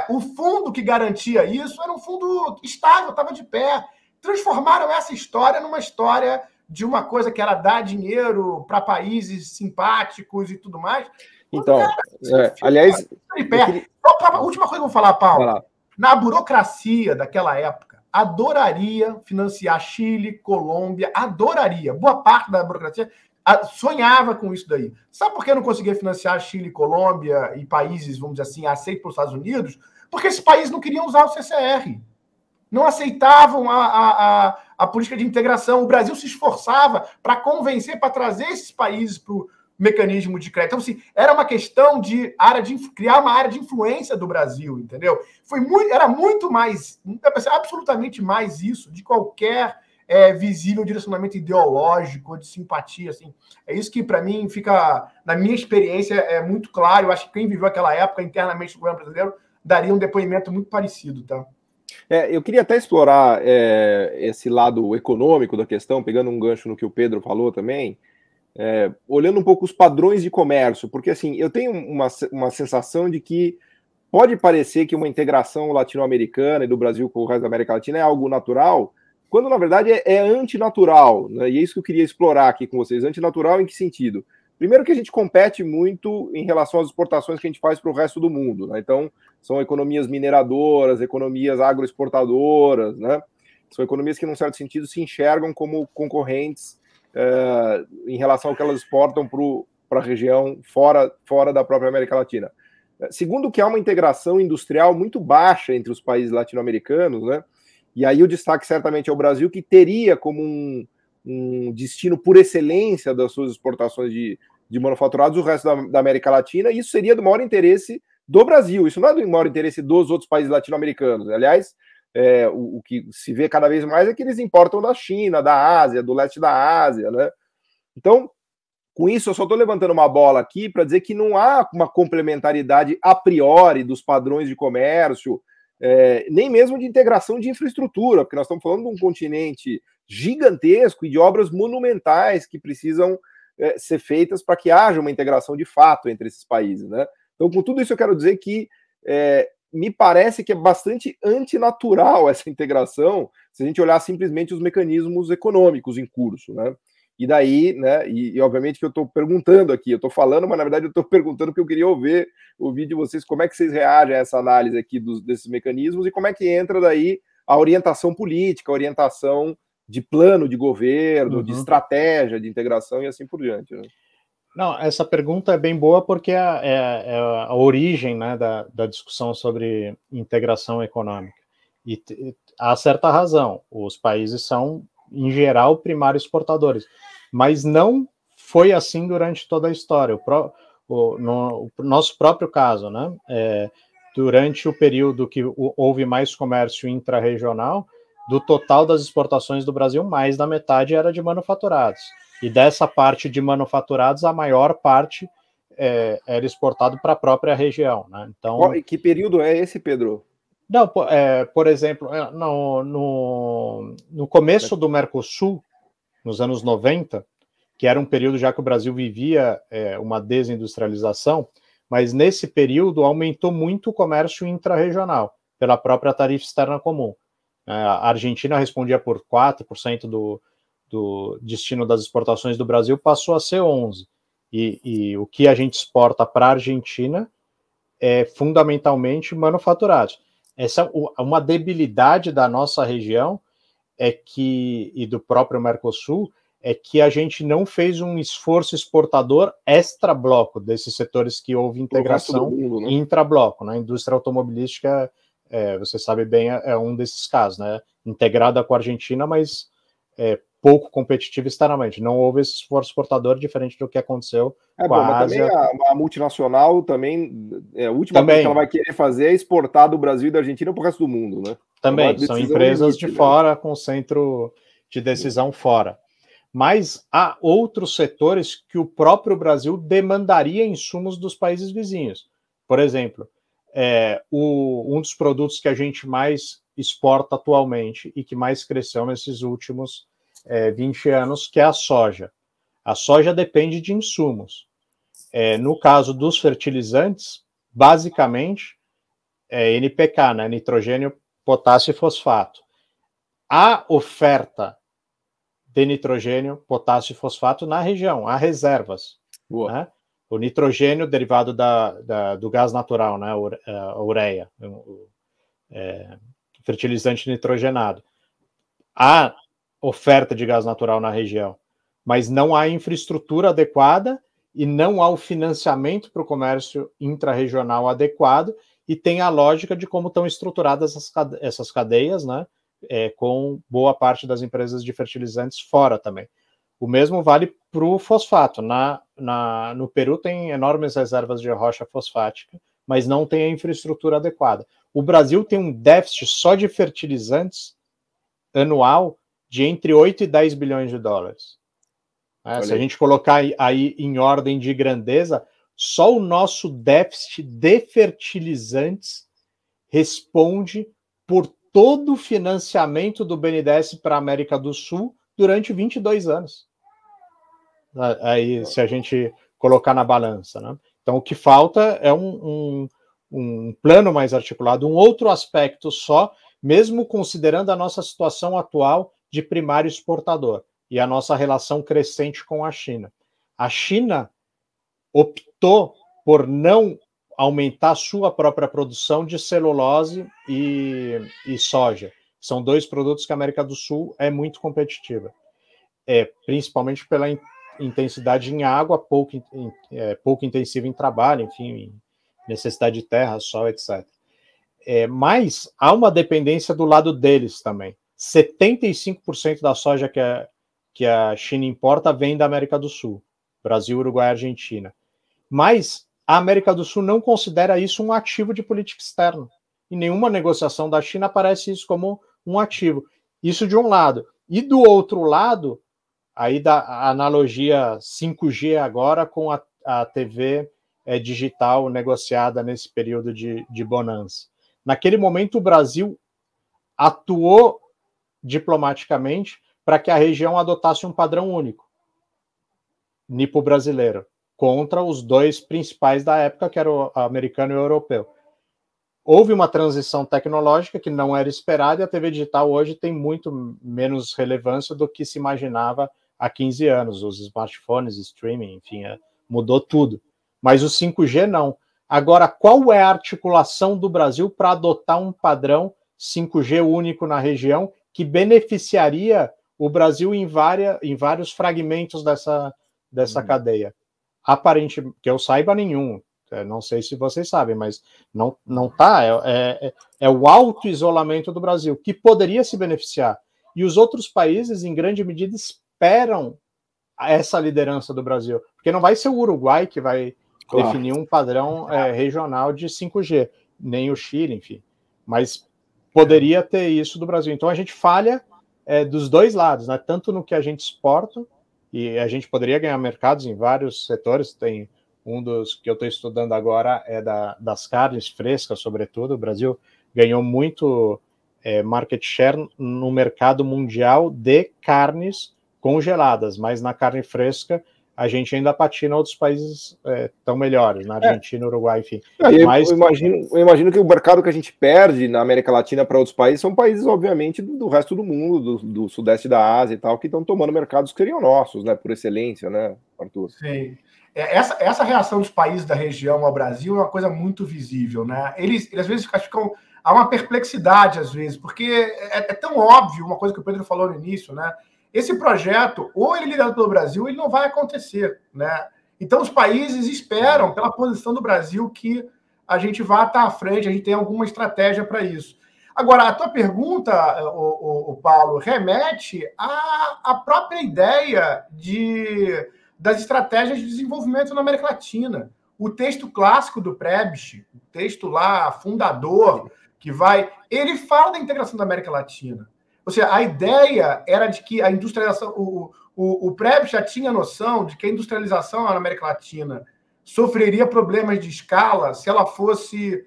[SPEAKER 3] O fundo que garantia isso era um fundo estável, estava de pé. Transformaram essa história numa história de uma coisa que era dar dinheiro para países simpáticos e tudo mais.
[SPEAKER 2] Então, aliás...
[SPEAKER 3] A última coisa que eu vou falar, Paulo. Na burocracia daquela época, adoraria financiar Chile, Colômbia, adoraria. Boa parte da burocracia sonhava com isso daí. Sabe por que não conseguia financiar Chile, Colômbia e países, vamos dizer assim, aceitos pelos Estados Unidos? Porque esses países não queriam usar o CCR. Não aceitavam a política de integração. O Brasil se esforçava para convencer, para trazer esses países para mecanismo de crédito. Então, assim, era uma questão de criar uma área de influência do Brasil, entendeu? Era muito mais, absolutamente mais isso de qualquer visível direcionamento ideológico ou de simpatia, assim. É isso que, para mim, fica, na minha experiência, é muito claro. Eu acho que quem viveu aquela época internamente no governo brasileiro daria um depoimento muito parecido, tá?
[SPEAKER 2] Eu queria até explorar esse lado econômico da questão, pegando um gancho no que o Pedro falou também, olhando um pouco os padrões de comércio, porque assim, eu tenho uma sensação de que pode parecer que uma integração latino-americana e do Brasil com o resto da América Latina é algo natural, quando na verdade é antinatural, né? E é isso que eu queria explorar aqui com vocês. Antinatural em que sentido? Primeiro que a gente compete muito em relação às exportações que a gente faz para o resto do mundo, né? Então, são economias mineradoras, economias agroexportadoras, né? São economias que, num certo sentido, se enxergam como concorrentes em relação ao que elas exportam para a região fora da própria América Latina. Segundo, que há uma integração industrial muito baixa entre os países latino-americanos, né? E aí o destaque certamente é o Brasil, que teria como um destino por excelência das suas exportações de manufaturados o resto da América Latina, e isso seria do maior interesse do Brasil, isso não é do maior interesse dos outros países latino-americanos. Aliás, o que se vê cada vez mais é que eles importam da China, da Ásia, do leste da Ásia, né? Então, com isso, eu só estou levantando uma bola aqui para dizer que não há uma complementaridade a priori dos padrões de comércio, nem mesmo de integração de infraestrutura, porque nós estamos falando de um continente gigantesco e de obras monumentais que precisam ser feitas para que haja uma integração de fato entre esses países, né? Então, com tudo isso, eu quero dizer que me parece que é bastante antinatural essa integração, se a gente olhar simplesmente os mecanismos econômicos em curso, né? E daí, né, e obviamente que eu estou perguntando aqui, eu estou falando, mas na verdade eu estou perguntando porque eu queria ouvir de vocês como é que vocês reagem a essa análise aqui desses mecanismos e como é que entra daí a orientação política, a orientação de plano de governo, de estratégia de integração e assim por diante, né?
[SPEAKER 1] Não, essa pergunta é bem boa porque é a origem, né, da discussão sobre integração econômica. E há certa razão, os países são, em geral, primários exportadores, mas não foi assim durante toda a história. No nosso próprio caso, né, durante o período que houve mais comércio intra-regional, do total das exportações do Brasil, mais da metade era de manufaturados. E dessa parte de manufaturados, a maior parte era exportado para a própria região, né? Então,
[SPEAKER 2] que período é esse, Pedro?
[SPEAKER 1] Não, por exemplo, no começo do Mercosul, nos anos 90, que era um período já que o Brasil vivia uma desindustrialização, mas nesse período aumentou muito o comércio intra-regional, pela própria tarifa externa comum. A Argentina respondia por 4% do destino das exportações do Brasil, passou a ser 11%. E o que a gente exporta para a Argentina é fundamentalmente manufaturados. Essa uma debilidade da nossa região e do próprio Mercosul é que a gente não fez um esforço exportador extra-bloco desses setores que houve integração mundo, né? Intra-bloco. Né? A indústria automobilística, você sabe bem, é um desses casos, né? Integrada com a Argentina, mas pouco competitiva externamente. Não houve esse esforço exportador, diferente do que aconteceu com a Ásia.
[SPEAKER 2] Também a multinacional também, a última coisa que ela vai querer fazer é exportar do Brasil e da Argentina para o resto do mundo, né?
[SPEAKER 1] Também, são empresas de fora, com centro de decisão fora. Mas há outros setores que o próprio Brasil demandaria insumos dos países vizinhos. Por exemplo, um dos produtos que a gente mais exporta atualmente e que mais cresceu nesses últimos 20 anos, que é a soja. A soja depende de insumos. No caso dos fertilizantes, basicamente, NPK, né? Nitrogênio, potássio e fosfato. Há oferta de nitrogênio, potássio e fosfato na região, há reservas. Né? O nitrogênio derivado do gás natural, né? A ureia, fertilizante nitrogenado. Há oferta de gás natural na região, mas não há infraestrutura adequada e não há o financiamento para o comércio intrarregional adequado, e tem a lógica de como estão estruturadas essas cadeias, né, com boa parte das empresas de fertilizantes fora também. O mesmo vale para o fosfato. No Peru tem enormes reservas de rocha fosfática, mas não tem a infraestrutura adequada. O Brasil tem um déficit só de fertilizantes anual de entre 8 e 10 bilhões de dólares. Se a gente colocar aí em ordem de grandeza, só o nosso déficit de fertilizantes responde por todo o financiamento do BNDES para a América do Sul durante 22 anos. Aí, se a gente colocar na balança, né? Então, o que falta é um plano mais articulado, um outro aspecto só, mesmo considerando a nossa situação atual de primário exportador e a nossa relação crescente com a China. A China optou por não aumentar sua própria produção de celulose e soja. São dois produtos que a América do Sul é muito competitiva, principalmente pela intensidade em água, pouco intensiva em trabalho, enfim, necessidade de terra, sol, etc. Mas há uma dependência do lado deles também. 75% da soja que a China importa vem da América do Sul, Brasil, Uruguai e Argentina. Mas a América do Sul não considera isso um ativo de política externa. Em nenhuma negociação da China aparece isso como um ativo. Isso de um lado. E do outro lado, aí da analogia 5G agora com a TV digital negociada nesse período de bonança. Naquele momento, o Brasil atuou diplomaticamente para que a região adotasse um padrão único, nipo-brasileiro, contra os dois principais da época, que eram o americano e o europeu. Houve uma transição tecnológica que não era esperada e a TV digital hoje tem muito menos relevância do que se imaginava há 15 anos. Os smartphones, streaming, enfim, mudou tudo. Mas o 5G não. Agora, qual é a articulação do Brasil para adotar um padrão 5G único na região que beneficiaria o Brasil em vários fragmentos dessa cadeia? Aparentemente, que eu saiba, nenhum. Não sei se vocês sabem, mas não tá. É o auto-isolamento do Brasil, que poderia se beneficiar. E os outros países, em grande medida, esperam essa liderança do Brasil. Porque não vai ser o Uruguai que vai definir um padrão regional de 5G, nem o Chile, enfim. Mas poderia ter isso do Brasil. Então a gente falha dos dois lados, né? Tanto no que a gente exporta, e a gente poderia ganhar mercados em vários setores. Tem um dos que eu estou estudando agora das carnes frescas, sobretudo. O Brasil ganhou muito market share no mercado mundial de carnes congeladas, mas na carne fresca a gente ainda patina, outros países tão melhores, na Argentina, Uruguai, enfim.
[SPEAKER 2] Mas eu imagino que o mercado que a gente perde na América Latina para outros países são países, obviamente, do resto do mundo, do sudeste da Ásia e tal, que estão tomando mercados que seriam nossos, né, por excelência, né, Arthur?
[SPEAKER 3] Sim. Essa reação dos países da região ao Brasil é uma coisa muito visível, né? Eles às vezes ficam... Há uma perplexidade, às vezes, porque é tão óbvio, uma coisa que o Pedro falou no início, né? Esse projeto, ou ele é liderado pelo Brasil, ou ele não vai acontecer, né? Então, os países esperam, pela posição do Brasil, que a gente vá estar à frente, a gente tem alguma estratégia para isso. Agora, a tua pergunta, o Paulo, remete à própria ideia das estratégias de desenvolvimento na América Latina. O texto clássico do Prebisch, o texto lá fundador, ele fala da integração da América Latina. Ou seja, a ideia era de que a industrialização... O Prebisch já tinha noção de que a industrialização na América Latina sofreria problemas de escala se ela fosse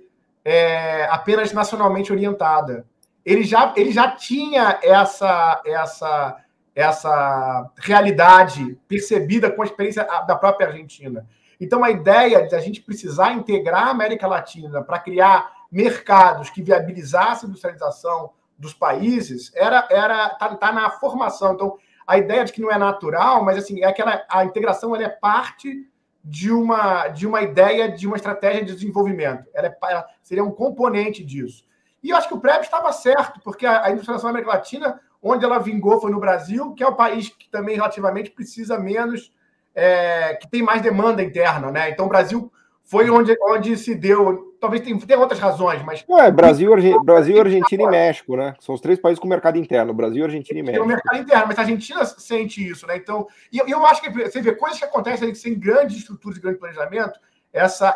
[SPEAKER 3] apenas nacionalmente orientada. Ele já tinha essa realidade percebida com a experiência da própria Argentina. Então, a ideia de a gente precisar integrar a América Latina para criar mercados que viabilizassem a industrialização dos países tá na formação. Então, a ideia de que não é natural, mas assim, a integração ela é parte de uma ideia, de uma estratégia de desenvolvimento. Ela seria um componente disso. E eu acho que o Prebisch estava certo, porque a industrialização da América Latina, onde ela vingou foi no Brasil, que é o país que também relativamente precisa menos, que tem mais demanda interna, né? Então o Brasil foi onde se deu talvez tenha outras razões, mas...
[SPEAKER 2] Brasil, Argentina e México, né? São os 3 países com mercado interno, Brasil, Argentina e México.
[SPEAKER 3] O mercado interno, mas a Argentina sente isso, né? Então, e eu acho que você vê coisas que acontecem sem grandes estruturas e grande planejamento, essa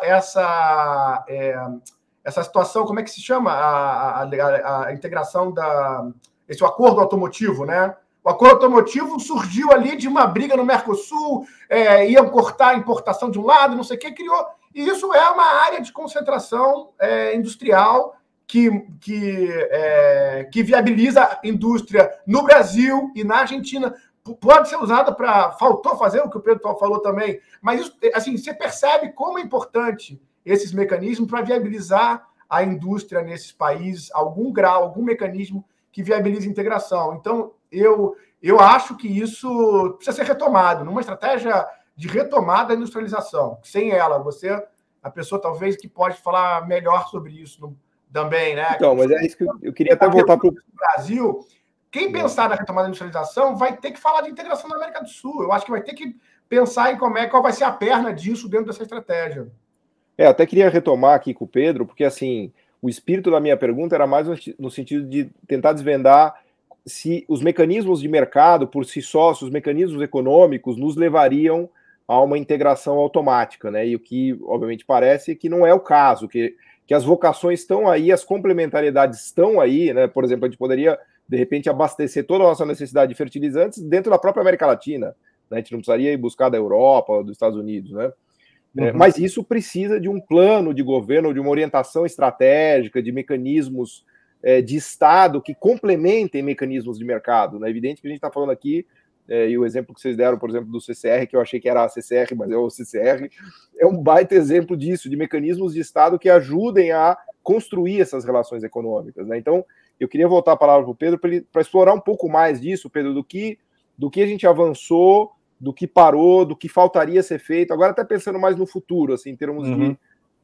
[SPEAKER 3] situação, como é que se chama? A integração esse acordo automotivo, né? O acordo automotivo surgiu ali de uma briga no Mercosul, iam cortar a importação de um lado, não sei o que, criou. E isso é uma área de concentração industrial que viabiliza a indústria no Brasil e na Argentina. Pode ser usada para... Faltou fazer o que o Pedro falou também, mas isso, assim, você percebe como é importante esses mecanismos para viabilizar a indústria nesses países, algum grau, algum mecanismo que viabilize a integração. Então, eu acho que isso precisa ser retomado, numa estratégia de retomada da industrialização. Sem ela, a pessoa talvez que pode falar melhor sobre isso também, né?
[SPEAKER 2] Então, mas é isso que eu queria até voltar para o
[SPEAKER 3] Brasil. Quem pensar na retomada da industrialização vai ter que falar de integração na América do Sul. Eu acho que vai ter que pensar em qual vai ser a perna disso dentro dessa estratégia.
[SPEAKER 2] Eu até queria retomar aqui com o Pedro, porque assim, o espírito da minha pergunta era mais no sentido de tentar desvendar se os mecanismos de mercado, por si só, se os mecanismos econômicos nos levariam a uma integração automática, né? E o que, obviamente, parece que não é o caso, que as vocações estão aí, as complementariedades estão aí, né? Por exemplo, a gente poderia, de repente, abastecer toda a nossa necessidade de fertilizantes dentro da própria América Latina, né? A gente não precisaria ir buscar da Europa ou dos Estados Unidos, né? Mas isso precisa de um plano de governo, de uma orientação estratégica, de mecanismos de Estado que complementem mecanismos de mercado. É evidente que a gente está falando aqui, e o exemplo que vocês deram, por exemplo, do CCR, que eu achei que era a CCR, mas é o CCR, é um baita exemplo disso, de mecanismos de Estado que ajudem a construir essas relações econômicas. Né? Então, eu queria voltar a palavra para o Pedro para explorar um pouco mais disso, Pedro, do que a gente avançou, do que parou, do que faltaria ser feito, agora até pensando mais no futuro, assim, em termos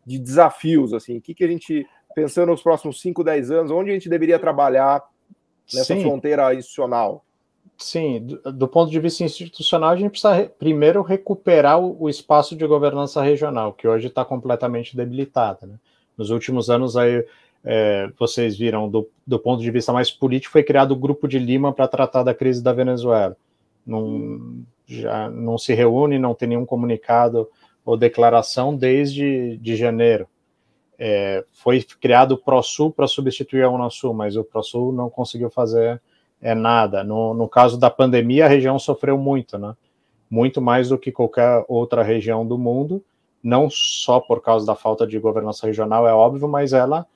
[SPEAKER 2] de desafios, assim, o que a gente, pensando nos próximos 5, 10 anos, onde a gente deveria trabalhar nessa fronteira institucional?
[SPEAKER 1] Sim, do ponto de vista institucional, a gente precisa primeiro recuperar o espaço de governança regional, que hoje está completamente debilitado. Né? Nos últimos anos, aí, vocês viram, do ponto de vista mais político, foi criado o Grupo de Lima para tratar da crise da Venezuela. Já não se reúne, não tem nenhum comunicado ou declaração desde janeiro. Foi criado o ProSul para substituir a Unasul, mas o ProSul não conseguiu fazer nada. No caso da pandemia, a região sofreu muito, né? Muito mais do que qualquer outra região do mundo, não só por causa da falta de governança regional, é óbvio, mas ela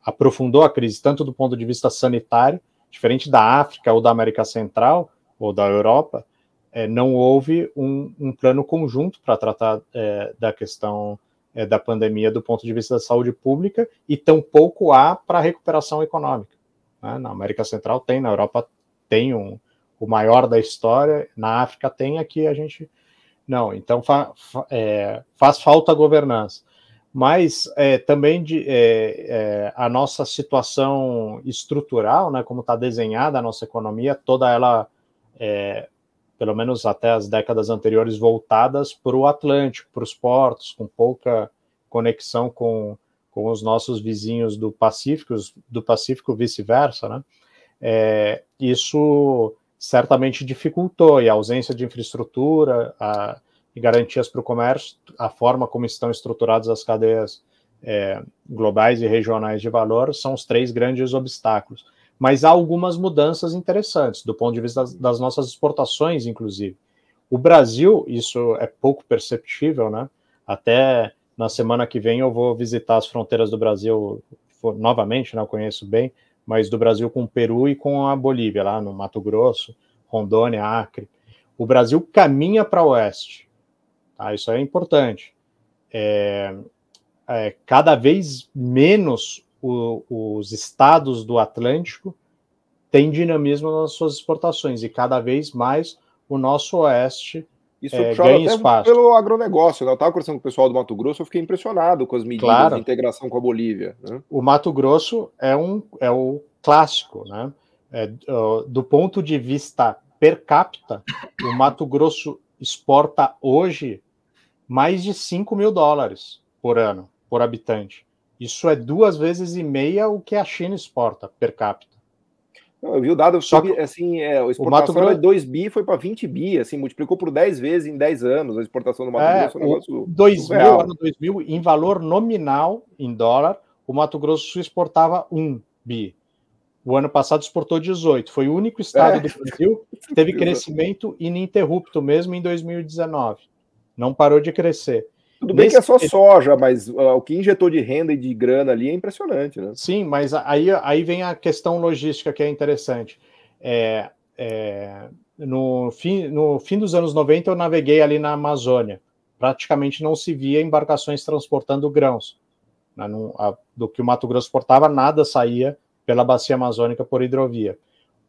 [SPEAKER 1] aprofundou a crise, tanto do ponto de vista sanitário, diferente da África ou da América Central, ou da Europa, não houve um plano conjunto para tratar da questão da pandemia do ponto de vista da saúde pública, e tampouco há para a recuperação econômica. Né? Na América Central tem, na Europa tem o maior da história, na África tem, aqui a gente não. Então faz falta governança. Mas também a nossa situação estrutural, né, como está desenhada a nossa economia, toda ela, pelo menos até as décadas anteriores, voltadas para o Atlântico, para os portos, com pouca conexão com os nossos vizinhos do Pacífico vice-versa, né? Isso certamente dificultou, e a ausência de infraestrutura e garantias para o comércio, a forma como estão estruturadas as cadeias globais e regionais de valor, são os 3 grandes obstáculos. Mas há algumas mudanças interessantes, do ponto de vista das nossas exportações, inclusive. O Brasil, isso é pouco perceptível, né? Até na semana que vem eu vou visitar as fronteiras do Brasil novamente, né? Eu conheço bem, mas do Brasil com o Peru e com a Bolívia, lá no Mato Grosso, Rondônia, Acre. O Brasil caminha para o oeste. Tá? Isso é importante. Cada vez menos os estados do Atlântico têm dinamismo nas suas exportações, e cada vez mais o nosso oeste ganha espaço.
[SPEAKER 2] Pelo agronegócio, né? Eu estava conversando com o pessoal do Mato Grosso, eu fiquei impressionado com as medidas de integração com a Bolívia. Né?
[SPEAKER 1] O Mato Grosso é o clássico, né? Do ponto de vista per capita, o Mato Grosso exporta hoje mais de $5 mil por ano por habitante. Isso é 2,5 vezes o que a China exporta per capita.
[SPEAKER 2] Eu vi o dado,
[SPEAKER 1] Só que
[SPEAKER 2] assim, a exportação era 2 bi, foi para 20 bi, assim, multiplicou por 10 vezes em 10 anos a exportação do Mato Grosso. É um negócio
[SPEAKER 1] ano 2000, em valor nominal, em dólar, o Mato Grosso do Sul exportava 1 bi. O ano passado exportou 18. Foi o único estado do Brasil que teve crescimento ininterrupto mesmo em 2019. Não parou de crescer.
[SPEAKER 2] Tudo bem que é só soja, mas o que injetou de renda e de grana ali é impressionante, né?
[SPEAKER 1] Sim, mas aí vem a questão logística que é interessante. No fim dos anos 90, eu naveguei ali na Amazônia. Praticamente não se via embarcações transportando grãos. Do que o Mato Grosso exportava, nada saía pela bacia amazônica por hidrovia.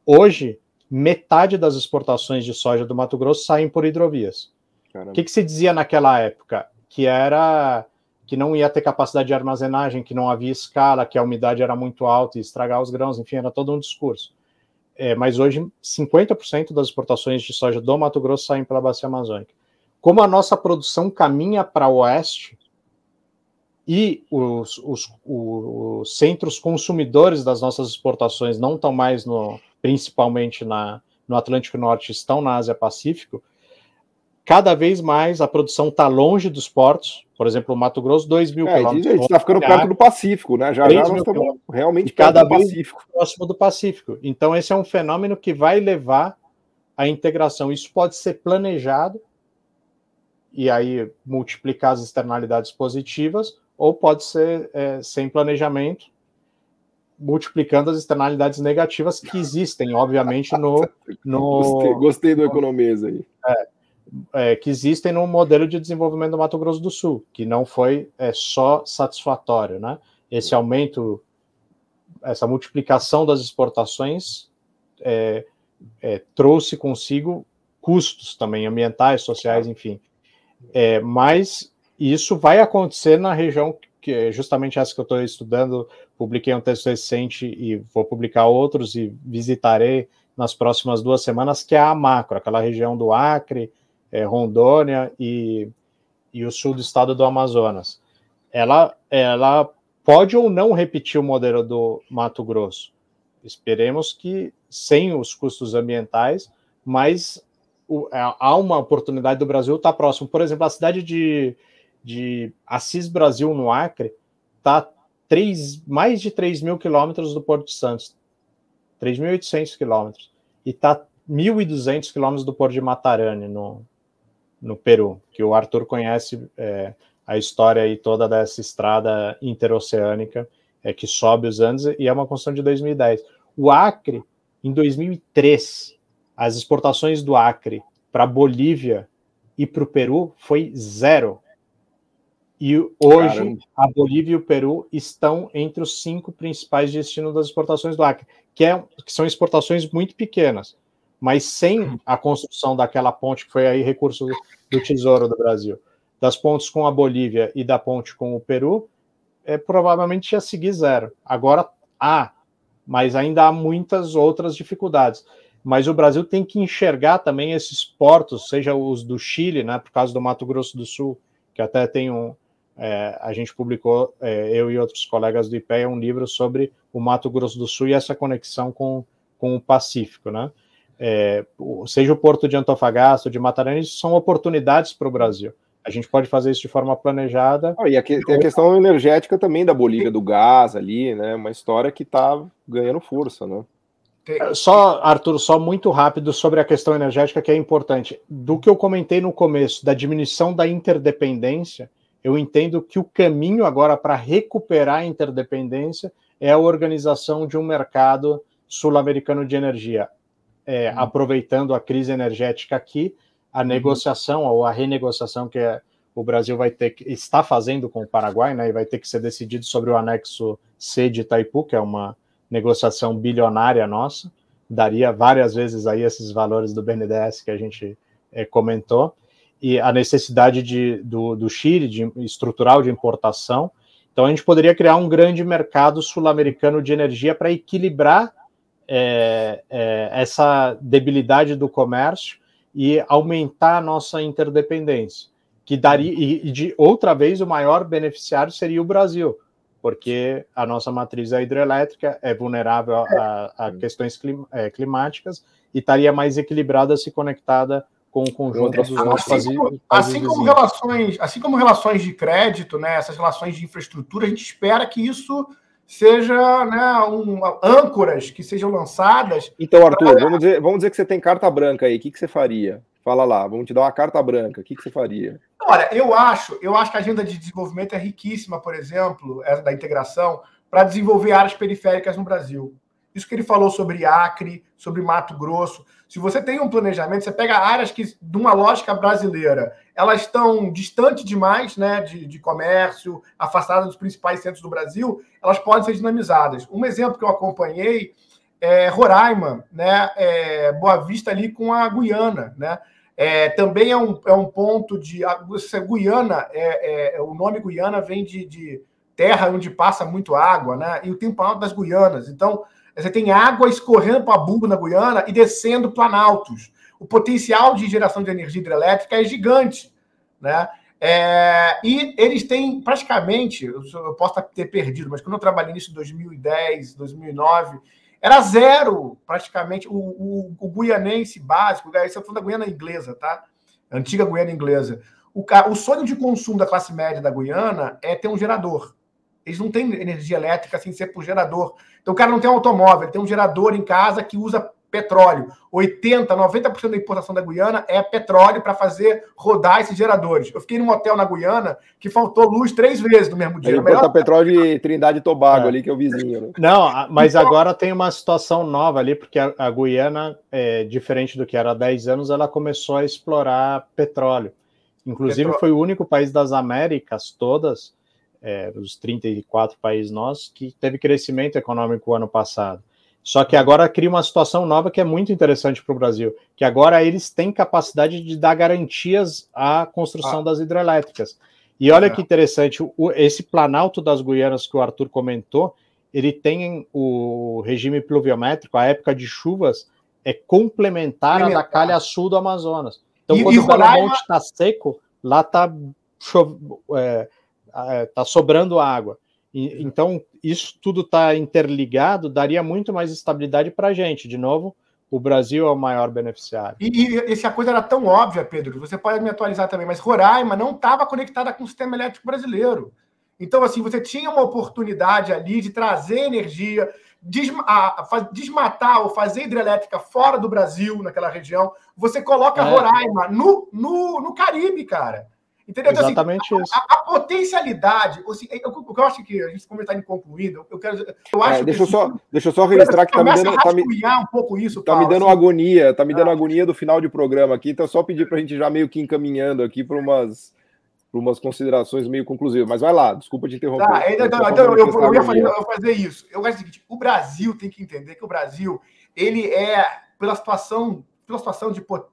[SPEAKER 1] Hoje, metade das exportações de soja do Mato Grosso saem por hidrovias. O que se dizia naquela época? Que não ia ter capacidade de armazenagem, que não havia escala, que a umidade era muito alta e estragar os grãos, enfim, era todo um discurso. Mas hoje, 50% das exportações de soja do Mato Grosso saem pela bacia amazônica. Como a nossa produção caminha para o oeste, e os centros consumidores das nossas exportações não estão mais, principalmente no Atlântico Norte, estão na Ásia-Pacífico, cada vez mais a produção está longe dos portos. Por exemplo, o Mato Grosso, 2.000 quilômetros.
[SPEAKER 2] A gente está ficando perto do Pacífico, né? Já nós estamos realmente perto do Pacífico.
[SPEAKER 1] Próximo do Pacífico. Então, esse é um fenômeno que vai levar à integração. Isso pode ser planejado e aí multiplicar as externalidades positivas, ou pode ser sem planejamento, multiplicando as externalidades negativas que existem, obviamente,
[SPEAKER 2] Gostei do economês aí.
[SPEAKER 1] Que existem no modelo de desenvolvimento do Mato Grosso do Sul, que não foi só satisfatório, né? Esse aumento, essa multiplicação das exportações trouxe consigo custos também ambientais, sociais, enfim. Mas isso vai acontecer na região que é justamente essa que eu estou estudando. Publiquei um texto recente e vou publicar outros e visitarei nas próximas 2 semanas, que é a macro, aquela região do Acre, Rondônia e o sul do estado do Amazonas. Ela pode ou não repetir o modelo do Mato Grosso. Esperemos que sem os custos ambientais, mas há uma oportunidade do Brasil estar próximo. Por exemplo, a cidade de Assis Brasil, no Acre, está mais de 3.000 quilômetros do Porto de Santos, 3.800 quilômetros, e está 1.200 quilômetros do Porto de Matarani, no Peru, que o Arthur conhece a história aí toda dessa estrada interoceânica que sobe os Andes, e é uma construção de 2010. O Acre, em 2003, as exportações do Acre para a Bolívia e para o Peru foi 0. E hoje, caramba, a Bolívia e o Peru estão entre os 5 principais destinos das exportações do Acre, que são exportações muito pequenas, mas sem a construção daquela ponte, que foi aí recurso do Tesouro do Brasil, das pontes com a Bolívia e da ponte com o Peru, provavelmente ia seguir 0. Agora mas ainda há muitas outras dificuldades. Mas o Brasil tem que enxergar também esses portos, seja os do Chile, né, por causa do Mato Grosso do Sul, que até tem a gente publicou, eu e outros colegas do IPEA, um livro sobre o Mato Grosso do Sul e essa conexão com o Pacífico, né? Seja o Porto de Antofagasta, de Matarani, são oportunidades para o Brasil. A gente pode fazer isso de forma planejada.
[SPEAKER 2] E tem a questão energética também da Bolívia, do gás ali, né? Uma história que está ganhando força, né?
[SPEAKER 1] Arthur, só muito rápido sobre a questão energética, que é importante. Do que eu comentei no começo, da diminuição da interdependência, eu entendo que o caminho agora para recuperar a interdependência é a organização de um mercado sul-americano de energia. Aproveitando a crise energética aqui, a negociação ou a renegociação que o Brasil está fazendo com o Paraguai, né, e vai ter que ser decidido sobre o anexo C de Itaipu, que é uma negociação bilionária nossa, daria várias vezes aí esses valores do BNDES que a gente comentou, e a necessidade do Chile estrutural de importação. Então a gente poderia criar um grande mercado sul-americano de energia para equilibrar essa debilidade do comércio e aumentar a nossa interdependência. que daria, e de outra vez o maior beneficiário seria o Brasil, porque a nossa matriz hidrelétrica é vulnerável a questões climáticas e estaria mais equilibrada se conectada com o conjunto dos nossos países
[SPEAKER 3] assim como relações de crédito, né, essas relações de infraestrutura, a gente espera que isso seja, né, âncoras que sejam lançadas.
[SPEAKER 2] Então, Arthur, vamos dizer que você tem carta branca aí. O que você faria? Fala lá, vamos te dar uma carta branca. O que você faria?
[SPEAKER 3] Olha, eu acho que a agenda de desenvolvimento é riquíssima, por exemplo, essa da integração, para desenvolver áreas periféricas no Brasil. Isso que ele falou sobre Acre, sobre Mato Grosso. Se você tem um planejamento, você pega áreas que, de uma lógica brasileira, elas estão distantes demais, né, de comércio, afastadas dos principais centros do Brasil, elas podem ser dinamizadas. Um exemplo que eu acompanhei é Roraima, né, Boa Vista ali com a Guiana, né? Também é um ponto de... Guiana, o nome Guiana vem de terra onde passa muito água, né? E tem o Planalto das Guianas. Então, você tem água escorrendo para a Búlgara na Guiana e descendo planaltos. O potencial de geração de energia hidrelétrica é gigante, né? E eles têm praticamente, eu posso ter perdido, mas quando eu trabalhei nisso em 2010, 2009, era zero, praticamente, o guianense básico, isso eu estou falando da Guiana inglesa, tá? A antiga Guiana inglesa. O sonho de consumo da classe média da Guiana é ter um gerador. Eles não têm energia elétrica sem ser por gerador. Então o cara não tem um automóvel, ele tem um gerador em casa que usa petróleo. 80%, 90% da importação da Guiana é petróleo para fazer rodar esses geradores. Eu fiquei num hotel na Guiana que faltou luz 3 vezes no mesmo dia.
[SPEAKER 2] Ele importa petróleo de Trindade e Tobago ali, que é o vizinho. Né?
[SPEAKER 1] Não, mas então, agora tem uma situação nova ali, porque a Guiana, diferente do que era há 10 anos, ela começou a explorar petróleo. Inclusive foi o único país das Américas todas, os 34 países nossos, que teve crescimento econômico ano passado. Só que agora cria uma situação nova que é muito interessante para o Brasil, que agora eles têm capacidade de dar garantias à construção das hidrelétricas. E olha que interessante, esse Planalto das Guianas que o Arthur comentou, ele tem o regime pluviométrico, a época de chuvas é complementar à da calha sul do Amazonas. Então, quando o Belo Monte está seco, lá está sobrando água. Então, isso tudo está interligado, daria muito mais estabilidade para a gente. De novo, o Brasil é o maior beneficiário.
[SPEAKER 3] E essa coisa era tão óbvia, Pedro, você pode me atualizar também, mas Roraima não estava conectada com o sistema elétrico brasileiro. Então, assim, você tinha uma oportunidade ali de trazer energia, desmatar ou fazer hidrelétrica fora do Brasil, naquela região. Você coloca Roraima no Caribe, cara. Entendeu?
[SPEAKER 1] Exatamente
[SPEAKER 3] então, assim,
[SPEAKER 1] isso.
[SPEAKER 3] A potencialidade, assim, o que eu acho que a gente, como está concluindo, eu acho
[SPEAKER 2] deixa eu só registrar que tá me dando
[SPEAKER 3] um pouco isso,
[SPEAKER 2] tá me dando agonia, tá me dando agonia do final de programa aqui, então só pedir para a gente já meio que encaminhando aqui para umas considerações meio conclusivas. Mas vai lá, desculpa te interromper.
[SPEAKER 3] Tá, então eu ia fazer isso. Eu acho o seguinte, o Brasil tem que entender que o Brasil, ele pela situação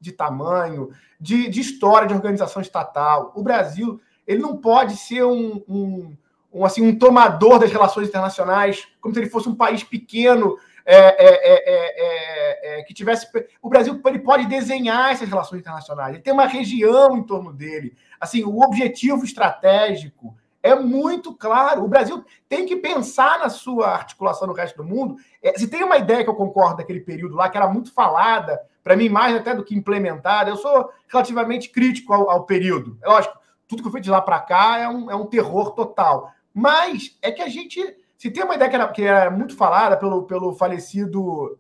[SPEAKER 3] de tamanho, de história de organização estatal. O Brasil, ele não pode ser um tomador das relações internacionais, como se ele fosse um país pequeno, que tivesse... O Brasil, ele pode desenhar essas relações internacionais. Ele tem uma região em torno dele. Assim, o objetivo estratégico é muito claro. O Brasil tem que pensar na sua articulação no resto do mundo. Se tem uma ideia que eu concordo daquele período lá, que era muito falada, para mim, mais até do que implementada, eu sou relativamente crítico ao período. É lógico, tudo que eu fiz de lá para cá é um terror total. Mas é que a gente... Se tem uma ideia que era muito falada pelo falecido...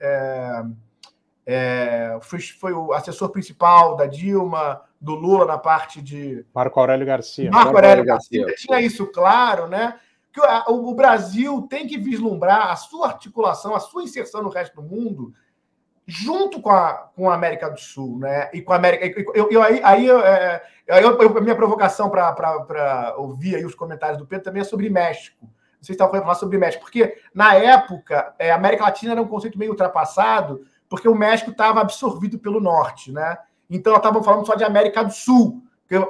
[SPEAKER 3] foi o assessor principal da Dilma, do Lula na parte de...
[SPEAKER 1] Marco Aurélio Garcia.
[SPEAKER 3] Marco Aurélio Garcia. Tinha isso claro, né? Que o Brasil tem que vislumbrar a sua articulação, a sua inserção no resto do mundo, junto com a América do Sul, né? E com a América... minha provocação para ouvir aí os comentários do Pedro também é sobre México. Vocês estavam falando sobre México, porque na época a América Latina era um conceito meio ultrapassado, porque o México estava absorvido pelo norte, né? Então, estavam falando só de América do Sul,